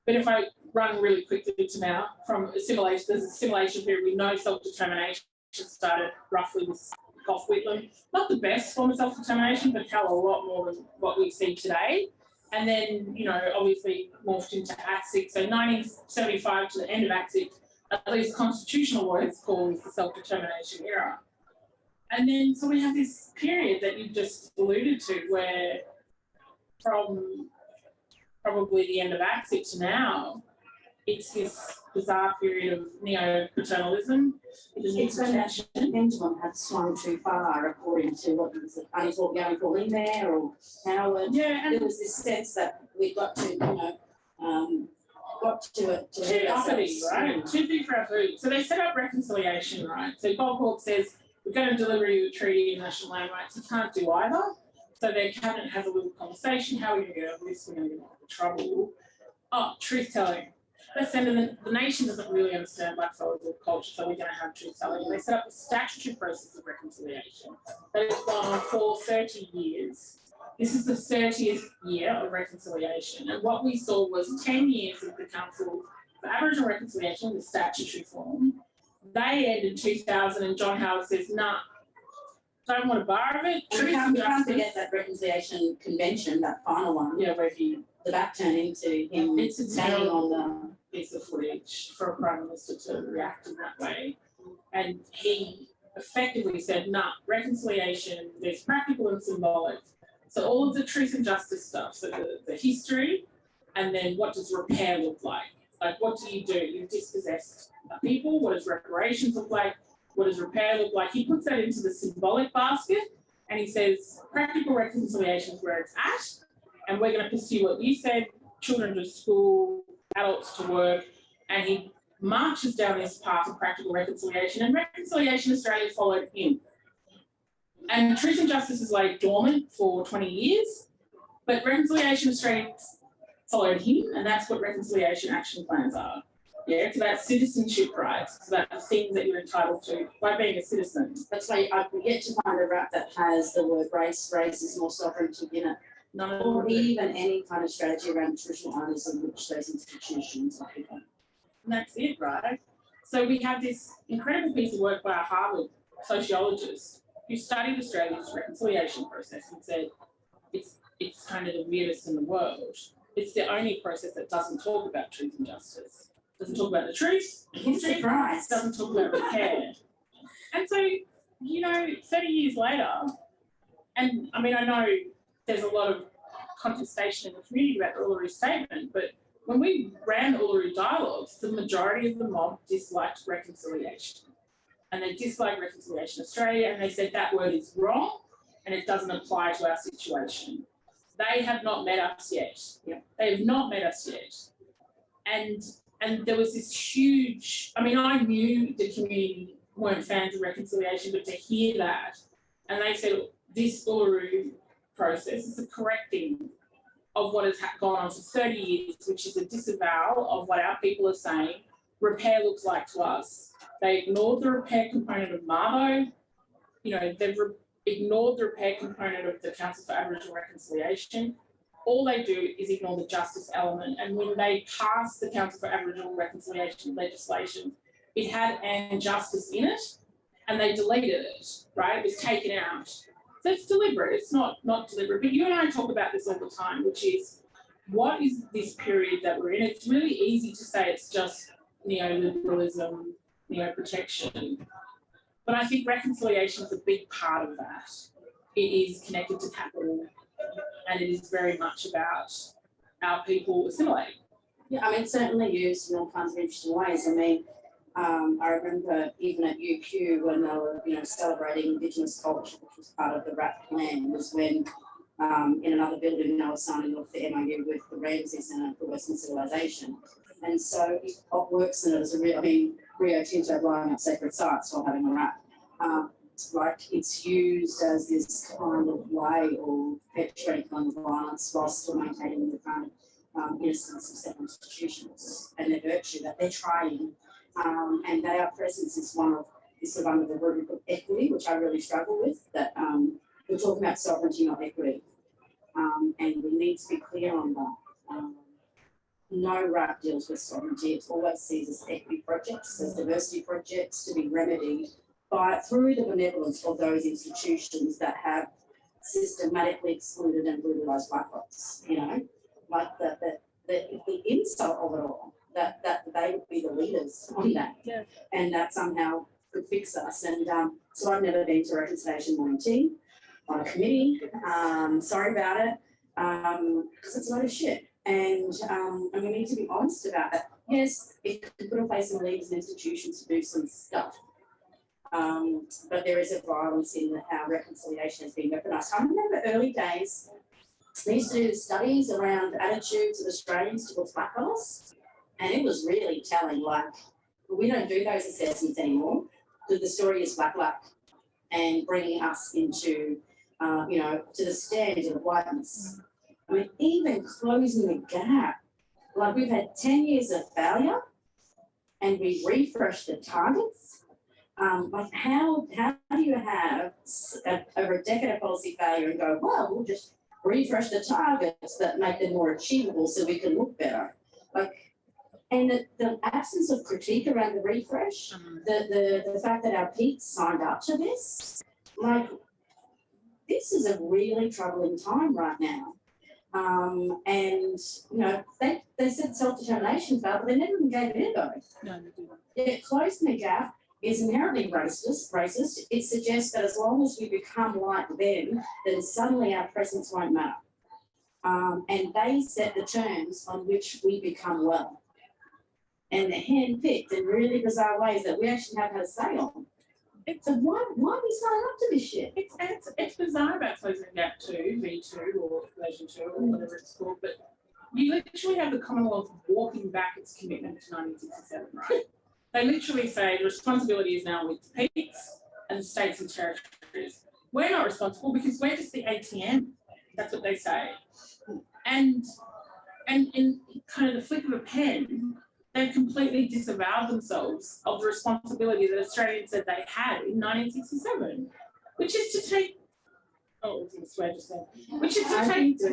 E: But if I run really quickly to now, from assimilation, there's a assimilation period. We know self-determination started roughly with Gough Whitlam. Not the best form of self-determination, but hell a lot more than what we see today. And then, you know, obviously morphed into ATSIC. So 1975 to the end of ATSIC, at least constitutional lawyers call the self-determination era. And then, so we have this period that you just alluded to where from probably the end of ATSIC to now, it's this bizarre period of neo-paternalism.
C: It's when that pendulum had swung too far, according to what was it, going in there, or Howard.
E: Yeah, and
C: there was this sense that we got to, you know, got to it to
E: too uppity, right? Too big for our food. So they set up reconciliation, right? So Bob Hawke says, we're going to deliver you a treaty and national land rights. You can't do either. So their cabinet has a little conversation. How are we going to get over this? We're going to get into trouble. Oh, truth telling. Let's send them, the nation doesn't really understand blackfellas or culture, so we're going to have truth telling. And they set up a statutory process of reconciliation that has gone on for 30 years. This is the 30th year of reconciliation. And what we saw was 10 years of the Council for Aboriginal Reconciliation, the statutory form. They ended 2000, and John Howard says, nah, don't want a bar of it.
C: We can't forget that reconciliation convention, that final one,
E: yeah, where he,
C: the back turning to him.
E: It's a
C: standing on the
E: piece of footage for a Prime Minister to react in that way. And he effectively said, nah, reconciliation, there's practical and symbolic. So all of the truth and justice stuff, so the history, and then what does repair look like? Like, what do? You've dispossessed people. What does reparations look like? What does repair look like? He puts that into the symbolic basket, and he says, practical reconciliation is where it's at, and we're going to pursue what you said, children to school, adults to work, and he marches down this path of practical reconciliation, and Reconciliation Australia followed him. And Truth and Justice is laid dormant for 20 years, but Reconciliation Australia followed him, and that's what reconciliation action plans are. Yeah, it's about citizenship rights. It's about the things that you're entitled to by being a citizen.
C: That's why I forget to find a rap that has the word race, racism or sovereignty in it.
E: None of
C: Or
E: them.
C: even any kind of strategy around traditional owners in which those institutions are given.
E: And that's it, right? So we have this incredible piece of work by a Harvard sociologist who studied Australia's reconciliation process and said it's kind of the weirdest in the world. It's the only process that doesn't talk about truth and justice. Doesn't talk about the truth and history.
C: Surprise.
E: Doesn't talk about repair. And so, you know, 30 years later, and I mean, I know there's a lot of contestation in the community about the Uluru Statement, but when we ran Uluru Dialogues, the majority of the mob disliked reconciliation. And they disliked Reconciliation Australia, and they said that word is wrong and it doesn't apply to our situation. They have not met us yet.
C: Yeah.
E: They have not met us yet. And there was this huge, I mean, I knew the community weren't fans of reconciliation, but to hear that, and they said this Uluru process is a correcting of what has gone on for 30 years, which is a disavowal of what our people are saying repair looks like to us. They ignored the repair component of Mabo. You know, they've ignored the repair component of the Council for Aboriginal Reconciliation. All they do is ignore the justice element. And when they passed the Council for Aboriginal Reconciliation legislation, it had injustice in it, and they deleted it, right? It was taken out. So it's deliberate, it's not deliberate. But you and I talk about this all the time, which is, what is this period that we're in? It's really easy to say it's just neoliberalism, neo-protection. But I think reconciliation is a big part of that. It is connected to capital, and it is very much about our people assimilating.
C: Yeah, I mean, certainly used in all kinds of interesting ways. I mean, I remember even at UQ when they were, celebrating Indigenous culture, which was part of the RAP plan, was when in another building they were signing off the MOU with the Ramsay Centre for Western Civilization. And so it works in it as Rio Tinto blowing up sacred sites while having a RAP. Like it's used as this kind of way of perpetuating kind of violence while still maintaining the kind of innocence of certain institutions and their virtue that they're trying. And that our presence is sort of under the rubric of equity, which I really struggle with, that we're talking about sovereignty, not equity. And we need to be clear on that. No RAP deals with sovereignty. It always sees as equity projects, as diversity projects to be remedied through the benevolence of those institutions that have systematically excluded and brutalised black folks, like the insult of it all, that they would be the leaders on that,
D: Yeah.
C: and that somehow could fix us. And so I've never been to Reconciliation 19 on a committee. Sorry about it, because it's a lot of shit. And we need to be honest about that. Yes, it could put in place some leaders and institutions to do some stuff. But there is a violence in how reconciliation has been weaponised. I remember early days, they used to do studies around attitudes of Australians towards black fellas, and it was really telling, like, we don't do those assessments anymore. The story is black luck and bringing us into, to the standard of whiteness. I mean, even closing the gap, like we've had 10 years of failure and we refreshed the targets. Like how do you have over a decade of policy failure and go, well, we'll just refresh the targets that make them more achievable so we can look better. Like, and the absence of critique around the refresh, the fact that our peaks signed up to this, like this is a really troubling time right now. And they said self-determination failed, but they never even gave it a go.
E: No, they didn't.
C: Yeah, closing the gap is inherently racist. It suggests that as long as we become like them, then suddenly our presence won't matter. And they set the terms on which we become well. And they're hand-picked in really bizarre ways that we actually have had a say on. So why are we signing up to this shit?
E: It's bizarre about closing the gap 2, V2 or version 2 or whatever it's called, but you literally have the Commonwealth walking back its commitment to 1967, right? They literally say the responsibility is now with the peaks and the states and territories. We're not responsible because we're just the ATM. That's what they say. And in kind of the flick of a pen, they've completely disavowed themselves of the responsibility that Australians said they had in 1967, which is to take, I was going to swear just then, which is to take the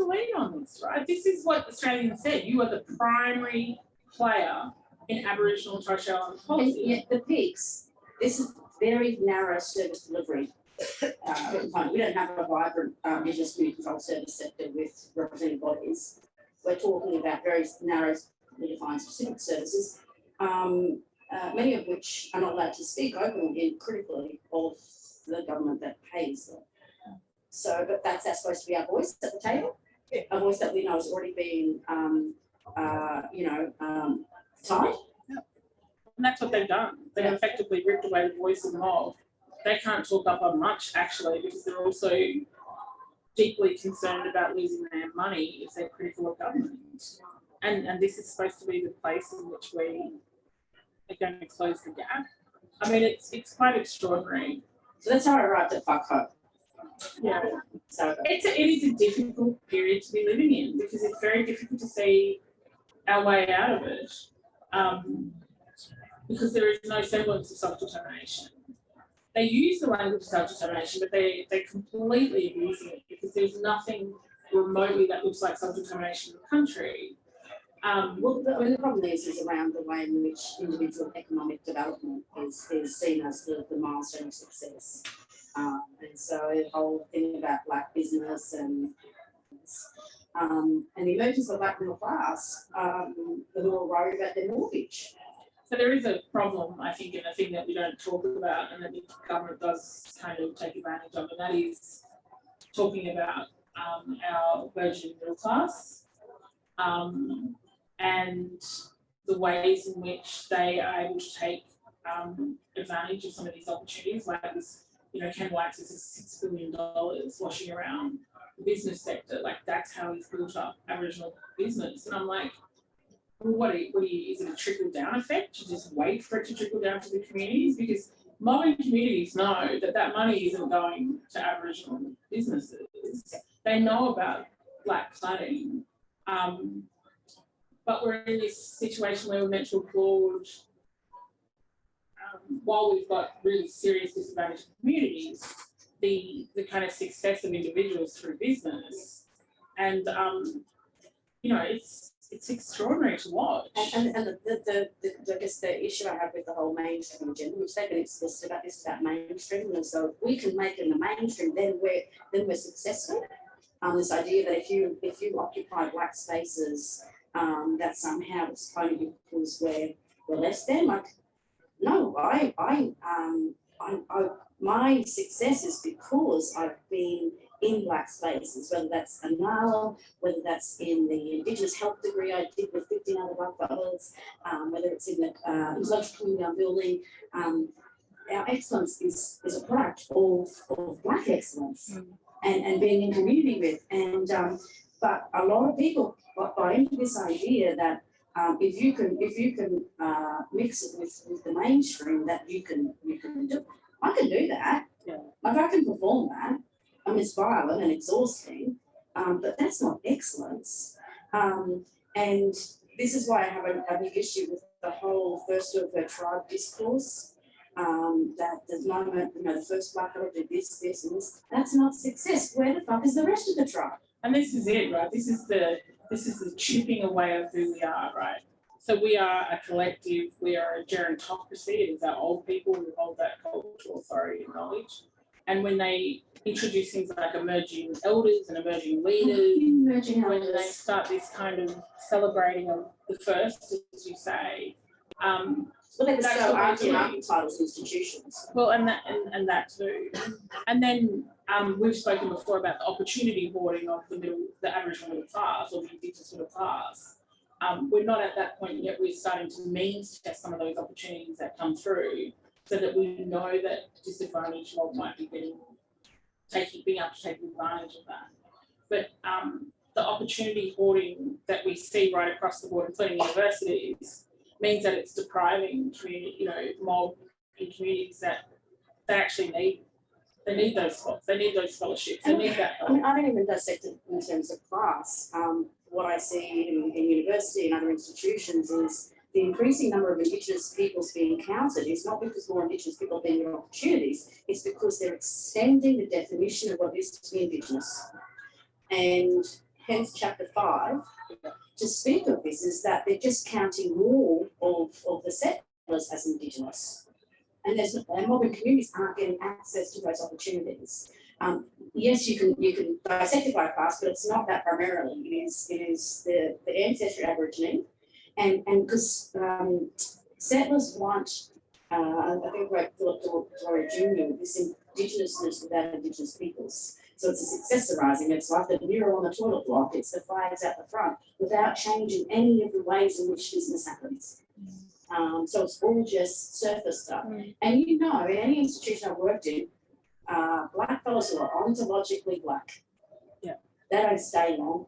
E: lead on this, right? This is what Australians said. You are the primary player in Aboriginal and Torres Strait Islander
C: And
E: policy.
C: yet the peaks, this is very narrow service delivery. We don't have a vibrant Indigenous community control service sector with represented bodies. We're talking about very narrow, defined specific services, many of which are not allowed to speak openly and critically of the government that pays them. So, but that's supposed to be our voice at the table, a voice that we know has already been, tied.
E: And that's what they've done. They've effectively ripped away the voice of the mob. They can't talk up on much, actually, because they're also deeply concerned about losing their money if they're critical of government. And this is supposed to be the place in which we are going to close the gap. I mean, it's quite extraordinary.
C: So that's how I arrived at fuck hope.
E: Yeah.
C: So
E: It is a difficult period to be living in because it's very difficult to see our way out of it because there is no semblance of self-determination. They use the language of self-determination, but they're completely abusing it because there's nothing remotely that looks like self-determination in the country.
C: the problem is around the way in which individual economic development is seen as the milestone of success. And so the whole thing about black business and the emergence of black middle class, the more worried about their mortgage.
E: So there is a problem, I think, and a thing that we don't talk about and that the government does kind of take advantage of, and that is talking about our burgeoning middle class and the ways in which they are able to take advantage of some of these opportunities, like this, Ken Wax is $6 billion washing around the business sector. Like, that's how he's built up Aboriginal business. And I'm like, well, is it a trickle down effect? You just wait for it to trickle down to the communities? Because mobbing communities know that money isn't going to Aboriginal businesses. They know about black cladding. But we're in this situation where we're meant to applaud while we've got really serious disadvantaged communities, the kind of success of individuals through business. And it's extraordinary to watch.
C: And I guess the issue I have with the whole mainstream agenda, which they've been explicit about, this is about mainstream, and so if we can make it in the mainstream, then we're successful. This idea that if you occupy black spaces, that somehow it's only because we're less than. Like, no, my success is because I've been in black spaces, whether that's a NALA, whether that's in the Indigenous health degree I did with 15 other black brothers, whether it's in the intellectual community I'm building. Our excellence is a product of black excellence and being in community with. And but a lot of people buy into this idea that if you can mix it with the mainstream, that you can do. I can do that.
E: Yeah.
C: Like, I can perform that. I mean, it's violent and exhausting, but that's not excellence. And this is why I have a big issue with the whole first of the tribe discourse. That the moment, the first black girl did this, and this. That's not success. Where the fuck is the rest of the tribe?
E: And this is it, right? This is the chipping away of who we are, right? So we are a collective, we are a gerontocracy. It is our old people who hold that cultural authority and knowledge. And when they introduce things like emerging elders and emerging leaders, when they start this kind of celebrating of the first, as you say,
C: well, they so argue titles institutions.
E: Well, and that too. And then we've spoken before about the opportunity hoarding of the Aboriginal middle class or the Indigenous middle class. We're not at that point yet. We're starting to means test some of those opportunities that come through, so that we know that disadvantaged mob might be being able to take advantage of that. But the opportunity hoarding that we see right across the board, including universities, means that it's depriving community, mob in communities that they actually need. They need those spots. They need those scholarships. They need that help.
C: I mean, I don't even dissect it in terms of class. What I see in university and other institutions is the increasing number of Indigenous peoples being counted is not because more Indigenous people are being given opportunities. It's because they're extending the definition of what it is to be Indigenous. And hence chapter 5 to speak of this is that they're just counting more of the settlers as Indigenous. And modern communities aren't getting access to those opportunities. Yes, you can dissect it by class, but it's not that primarily. It is the ancestry Aborigine, and because settlers want, I think like Philip Gloria Jr. this Indigenousness without Indigenous peoples. So it's a successorising. It's like the mural on the toilet block. It's the flags out the front without changing any of the ways in which business happens. So it's all just surface stuff. And you know, in any institution I've worked in, black fellows who are ontologically black, they don't stay long.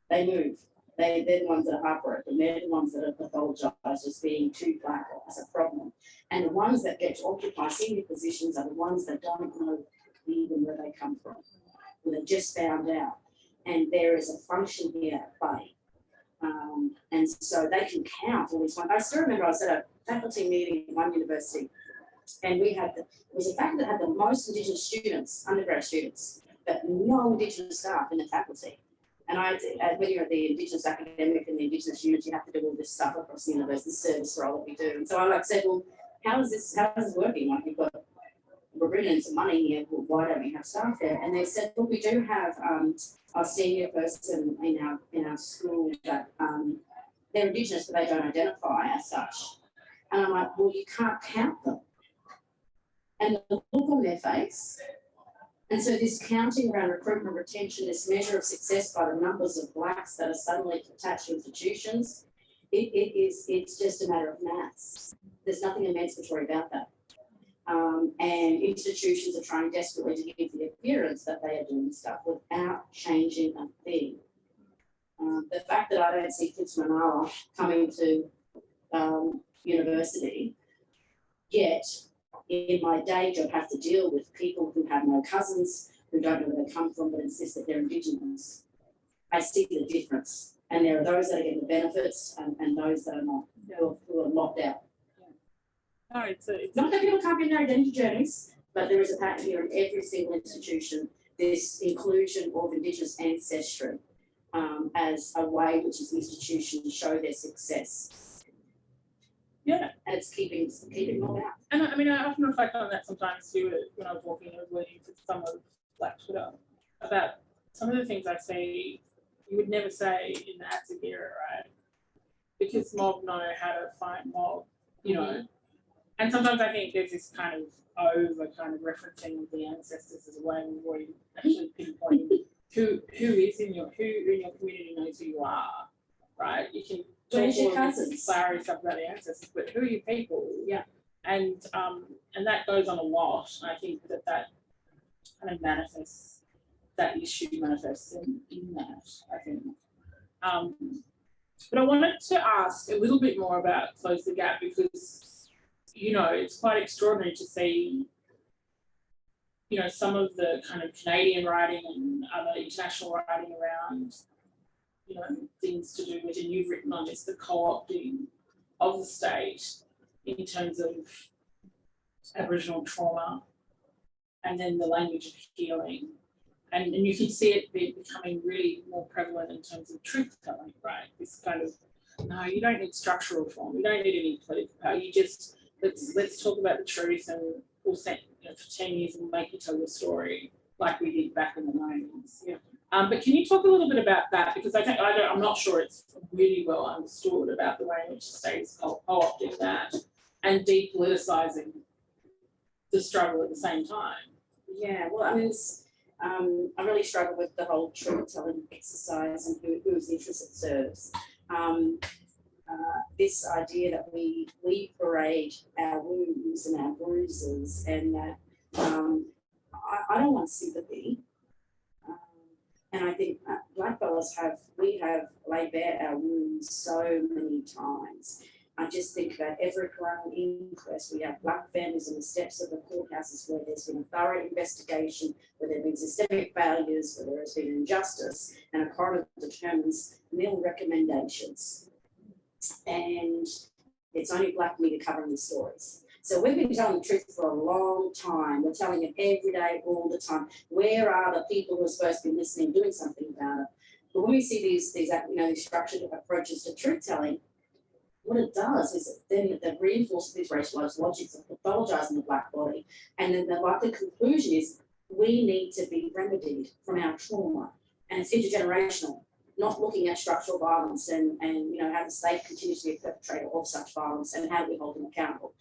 C: They move. They're the ones that are heartbroken. They're the ones that are pathologized as being too black as a problem. And the ones that get to occupy senior positions are the ones that don't know even where they come from, who they've just found out. And there is a function here at play. And so they can count all these ones. I still remember I was at a faculty meeting at one university, and we had it was a faculty that had the most Indigenous students, undergrad students, but no Indigenous staff in the faculty. And I had to, when you're at the Indigenous academic and the Indigenous unit, you have to do all this stuff across the university, service role that we do. And so I said, well, how is this working? Like, we're bringing in some money here, well, why don't we have staff there? And they said, well, we do have our senior person in our school that they're Indigenous, but they don't identify as such. And I'm like, well, you can't count them. And the look on their face. And so this counting around recruitment, retention, this measure of success by the numbers of blacks that are suddenly attached to institutions, it's just a matter of maths. There's nothing emancipatory about that. And institutions are trying desperately to give the appearance that they are doing stuff without changing a thing. The fact that I don't see kids from Manala coming to university, yet in my day job have to deal with people who have no cousins, who don't know where they come from, but insist that they're Indigenous. I see the difference. And there are those that are getting the benefits and those that are not, who are locked out.
E: No, it's
C: Not that people can't be in their identity journeys, but there is a pattern here in every single institution, this inclusion of Indigenous ancestry as a way which is institutions show their success.
E: Yeah.
C: And it's keeping them all out.
E: And I mean, I often reflect on that sometimes too, when I was learning to some of Black Twitter about some of the things I see you would never say in the ATSIC era, right? Because mob know how to fight mob, you know. And sometimes I think there's this kind of referencing of the ancestors as a way of avoiding actually pinpointing who in your community knows who you are, right? You can
C: Where's
E: talk
C: your
E: all this
C: cousins?
E: flowery stuff about the ancestors, but who are your people?
C: Yeah.
E: And that goes on a lot. And I think that kind of manifests, that issue manifests in that, I think. But I wanted to ask a little bit more about Close the Gap, because, you know, it's quite extraordinary to see, you know, some of the kind of Canadian writing and other international writing around, you know, things to do with, and you've written on this, the co-opting of the state in terms of Aboriginal trauma and then the language of healing. And you can see it becoming really more prevalent in terms of truth telling, right? This kind of, no, you don't need structural reform. You don't need any political power. You just, let's talk about the truth, and we'll set, you know, for 10 years and we'll make you tell your story like we did back in the 90s. Yeah. But can you talk a little bit about that? Because I'm not sure it's really well understood about the way in which the state is co-opting that and depoliticising the struggle at the same time.
C: Yeah, well, I mean, I really struggle with the whole truth-telling exercise and whose interests it serves. This idea that we parade our wounds and our bruises, and that I don't want sympathy. And I think Black fellas we have laid bare our wounds so many times. I just think about every coronial inquest, we have Black families on the steps of the courthouses where there's been a thorough investigation, where there have been systemic failures, where there has been injustice, and a coroner determines nil recommendations. And it's only Black media covering these stories. So we've been telling the truth for a long time. We're telling it every day, all the time. Where are the people who are supposed to be listening, doing something about it? But when we see these these structured approaches to truth telling, what it does is then it reinforces these racialized logics of pathologizing the black body, and then the likely conclusion is we need to be remedied from our trauma, and it's intergenerational. Not looking at structural violence and how the state continues to be a perpetrator of such violence and how do we hold them accountable.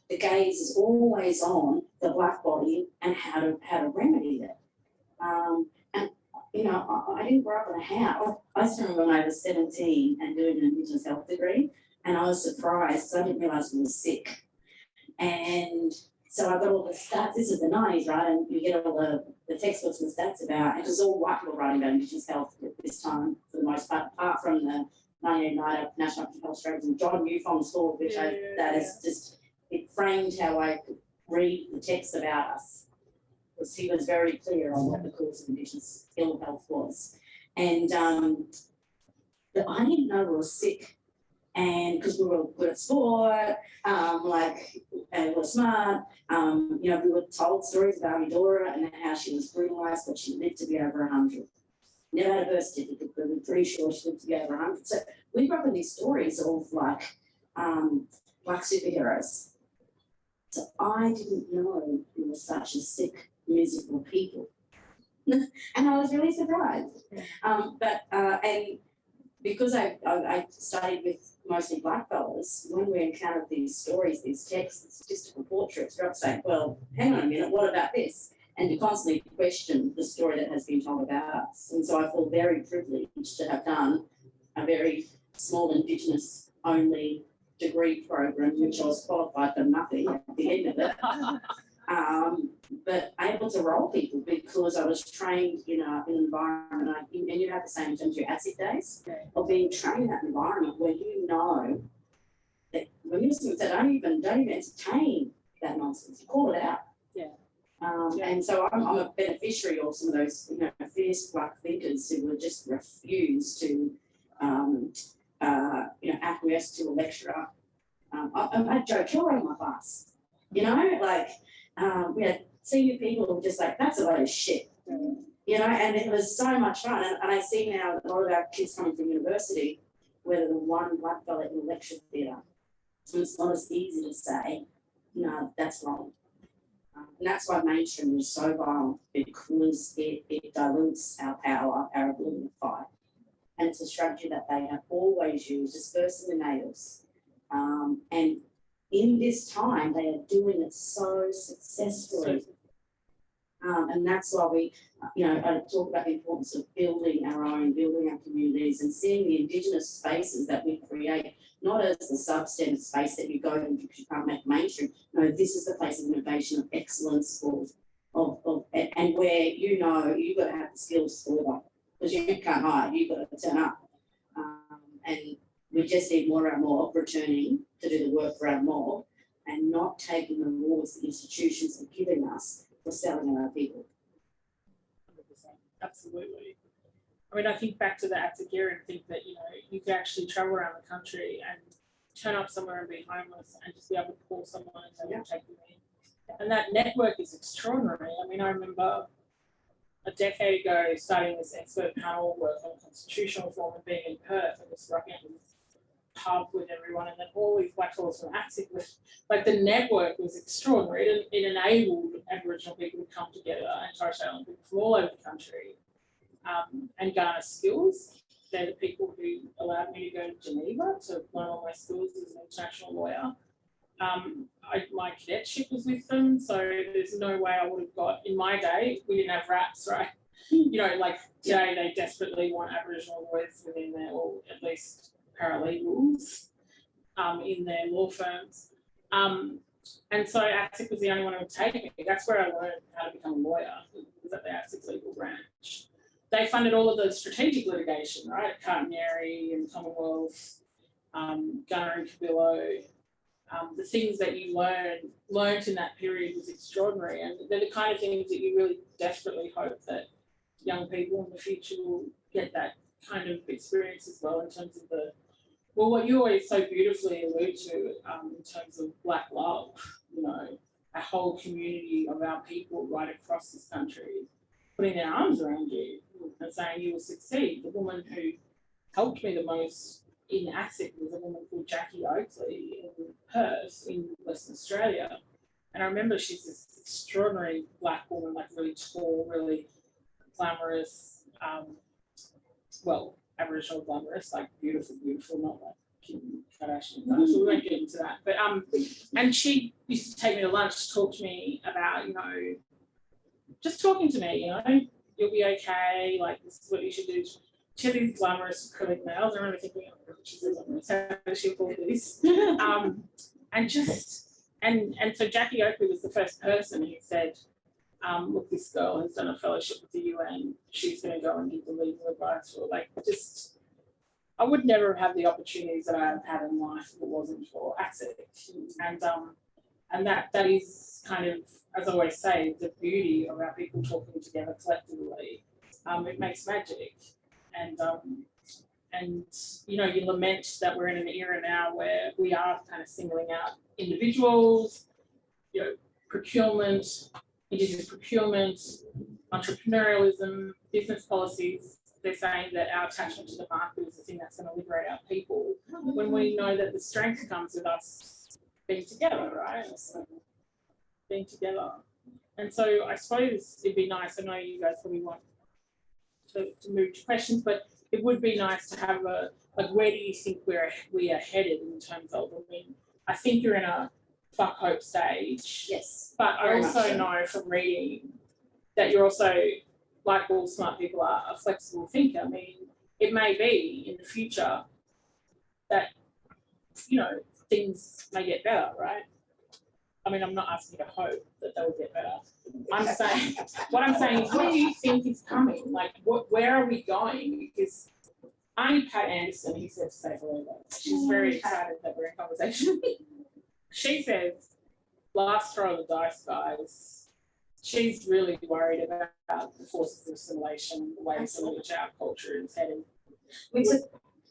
C: The gaze is always on the black body and how to remedy it. I didn't grow up in a house. I started when I was 17 and doing an Indigenous health degree, and I was surprised because I didn't realise I was sick. And so I got all the stats. This is the 90s, right? And you get all the textbooks and stats about, and it was all white people writing about Indigenous health at this time for the most part, apart from the 1989 National Health Strategy and John Newfound's thought, which it framed how I could read the text about us. Because he was very clear on what the cause of Indigenous ill health was. And but I didn't know we were sick. And because we were good at sport, we were smart, we were told stories about Midora and how she was brutalised, but she lived to be over 100. Never had a birth certificate, but we're pretty sure she lived to be over 100. So we grew up with these stories of black superheroes. So I didn't know we were such a sick, miserable people. And I was really surprised. And because I studied with mostly black fellas, when we encountered these stories, these texts, these statistical portraits, we're up saying, well, hang on a minute, what about this? And to constantly question the story that has been told about us. And so I feel very privileged to have done a very small Indigenous only degree program, which I was qualified for nothing at the end of it. But able to roll people because I was trained in an environment, and you have the same in terms of your ASIC days, of being trained in that environment where you know that when you're listening to that, don't even entertain that nonsense, you call it out. And so I'm a beneficiary of some of those fierce black thinkers who would just refuse to acquiesce to a lecturer. I had Joe Kilroy in my class, we had senior people who were just like, that's a load of shit, and it was so much fun. And I see now a lot of our kids coming from university, whether the one black fella in the lecture theatre, so it's not as easy to say, no, that's wrong. And that's why mainstream is so violent, because it dilutes our power, our ability to fight. And it's a strategy that they have always used, dispersing the natives. And in this time, they are doing it so successfully. And that's why we, I talk about the importance of building our communities and seeing the Indigenous spaces that we create, not as the substandard space that you go to because you can't make mainstream. No, this is the place of innovation, of excellence, and where you've got to have the skills to deliver, because you can't hide, you've got to turn up. And we just need more and more returning to do the work for our mob and not taking the rewards the institutions are giving us for selling our people.
E: 100%, absolutely. I mean, I think back to the Atsakira and think that, you could actually travel around the country and turn up somewhere and be homeless and just be able to call someone and they will take you in. And that network is extraordinary. I mean, I remember a decade ago starting this expert panel work on constitutional reform and being in Perth and just rocking this pub with everyone, and then all these black fellas from ATSIC the network was extraordinary. It enabled Aboriginal people to come together and Torres Strait Islander people from all over the country and garner skills. They're the people who allowed me to go to Geneva to learn all my skills as an international lawyer. My cadetship was with them, so there's no way I would have got, in my day, we didn't have RAPs, right? Today they desperately want Aboriginal lawyers within there, or at least paralegals in their law firms. And so ATSIC was the only one who would take me. That's where I learned how to become a lawyer, was at the ATSIC legal branch. They funded all of the strategic litigation, right, at Cartonieri and Commonwealth, Gunner and Cabillo. The things that you learned in that period was extraordinary, and they're the kind of things that you really desperately hope that young people in the future will get that kind of experience as well, in terms of what you always so beautifully allude to in terms of Black love, a whole community of our people right across this country putting their arms around you. and saying you will succeed. The woman who helped me the most in ASIC was a woman called Jackie Oakley in Perth in Western Australia. And I remember she's this extraordinary black woman, like really tall, really glamorous, Aboriginal glamorous, like beautiful, not like Kim Kardashian. So we won't get into that. But and she used to take me to lunch to talk to me about, just talking to me, you'll be okay, like this is what you should do. She had these glamorous acrylic nails. I remember thinking, oh, she's so glamorous, how does she afford these? And so Jackie Oakley was the first person who said, look, this girl has done a fellowship with the UN. She's going to go and give the legal advice for, I would never have had the opportunities that I've had in life if it wasn't for ASIC. And that is kind of, as I always say, the beauty of our people talking together collectively. It makes magic. And you lament that we're in an era now where we are kind of singling out individuals, procurement, Indigenous procurement, entrepreneurialism, business policies. They're saying that our attachment to the market is the thing that's going to liberate our people, when we know that the strength comes with us being together, right? So, being together. And so I suppose it'd be nice, I know you guys probably want to move to questions, but it would be nice to have where do you think we are headed in terms of, I think you're in a fuck hope stage.
C: Yes.
E: But I also know from reading that you're also, like all smart people are, a flexible thinker. It may be in the future that, things may get better, right? I'm not asking you to hope that they will get better. What I'm saying is, what do you think is coming? Where are we going? Because Auntie Pat Anderson, he said to say hello. She's very excited that we're in conversation. She says, last throw of the dice, guys. She's really worried about the forces of assimilation, the ways in which our culture is heading.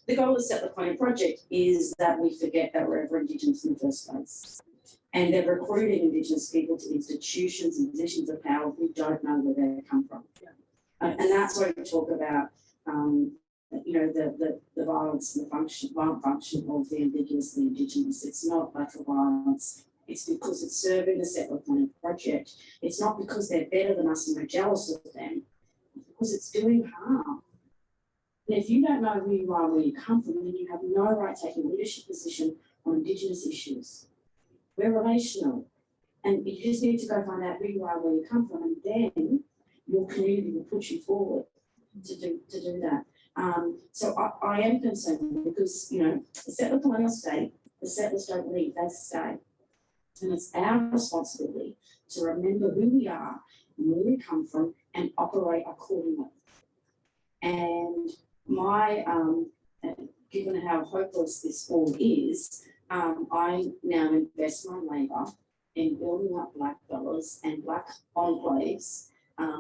C: The goal of the Settler Colony Project is that we forget that we're ever Indigenous in the first place. And they're recruiting Indigenous people to institutions and positions of power who don't know where they come from. And that's where we talk about, the violence and the violent function of the ambiguously Indigenous. It's not like a violence. It's because it's serving the Settler Colony Project. It's not because they're better than us and we're jealous of them. It's because it's doing harm. And if you don't know who you are, where you come from, then you have no right to take a leadership position on Indigenous issues. We're relational. And you just need to go find out who you are, where you come from, and then your community will push you forward to do that. So I am concerned because, the settler colonial state, the settlers don't leave, they stay. And it's our responsibility to remember who we are, where we come from, and operate accordingly. And given how hopeless this all is, I now invest my labour in building up black fellas and black enclaves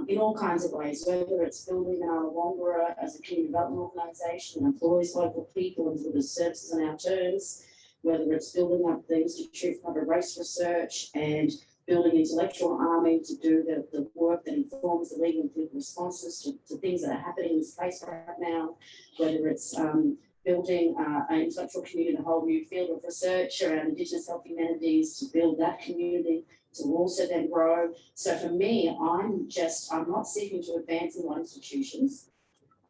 C: in all kinds of ways, whether it's building an Awangara as a community development organisation that employs local people and delivers services on our terms, whether it's building up the Institute for Race Research and building intellectual army to do the work that informs the legal and political responses to things that are happening in space right now, whether it's building an intellectual community in a whole new field of research around Indigenous health humanities to build that community to also then grow. So for me, I'm not seeking to advance in one institutions.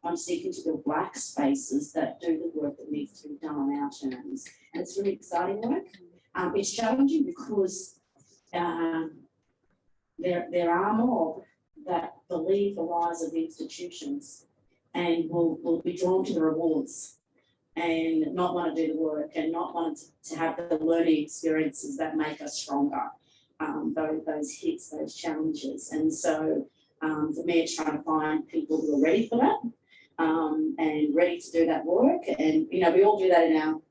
C: I'm seeking to build black spaces that do the work that needs to be done on our terms. And it's really exciting work. It's challenging because there are more that believe the lies of the institutions and will be drawn to the rewards and not want to do the work and not want to have the learning experiences that make us stronger, those hits, those challenges. And so for me, it's trying to find people who are ready for that and ready to do that work. And, we all do that in our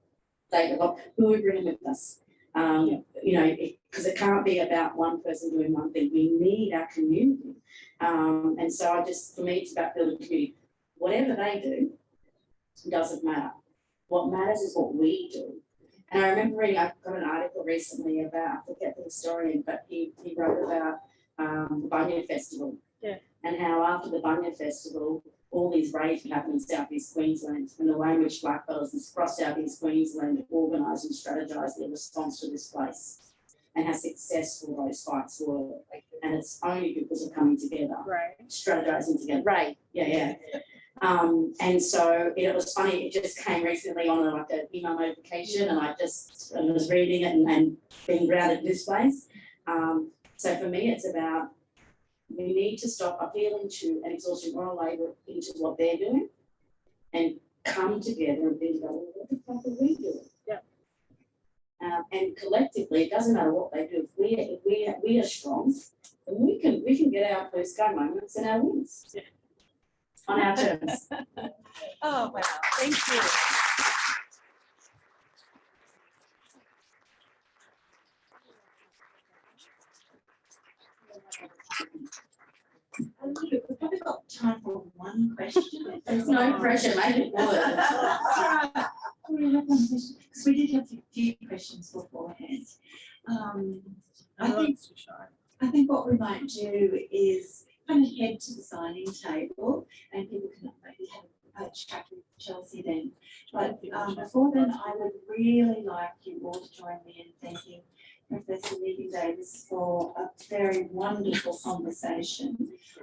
C: daily life. Who are we bringing with us? Because it can't be about one person doing one thing. We need our community. And so for me, it's about building community. Whatever they do doesn't matter. What matters is what we do. And I remember reading, I got an article recently about, I forget the historian, but he wrote about the Bunya Festival.
D: Yeah.
C: And how after the Bunya Festival, all these raids would happen in southeast Queensland, and the way in which blackfellas across southeast Queensland organised and strategised their response to this place, and how successful those fights were. And it's only because of coming together,
E: Right.
C: strategising together. Right. Yeah. And so it was funny, it just came recently on like an email notification, and I was reading it and being grounded in this place. So for me, it's about, we need to stop appealing to and exhausting moral labour into what they're doing and come together and think about, well, what the fuck are we doing?
E: Yeah.
C: And collectively, it doesn't matter what they do. If we are strong, then we can get our blue sky moments and our wins.
E: Yeah.
C: On our terms.
D: Oh, wow. Thank you.
A: We've probably got time for one question.
C: There's no pressure, make it work.
A: We have one question, because we did have a few questions beforehand. I think what we might do is kind of head to the signing table, and people can maybe have a chat with Chelsea then. But before then, I would really like you all to join me in thanking Professor Megan Davis for a very wonderful conversation.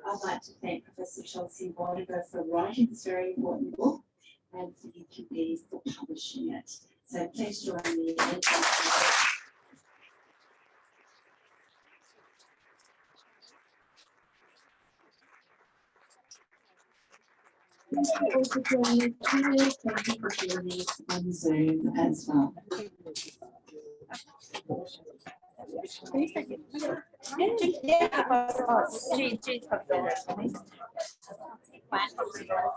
A: I'd like to thank Professor Chelsea Watego for writing this very important book, and for UQB for publishing it. So please join me in thanking her. Thank you all for joining us here. Thank you for joining us on Zoom as well.
D: Yeah.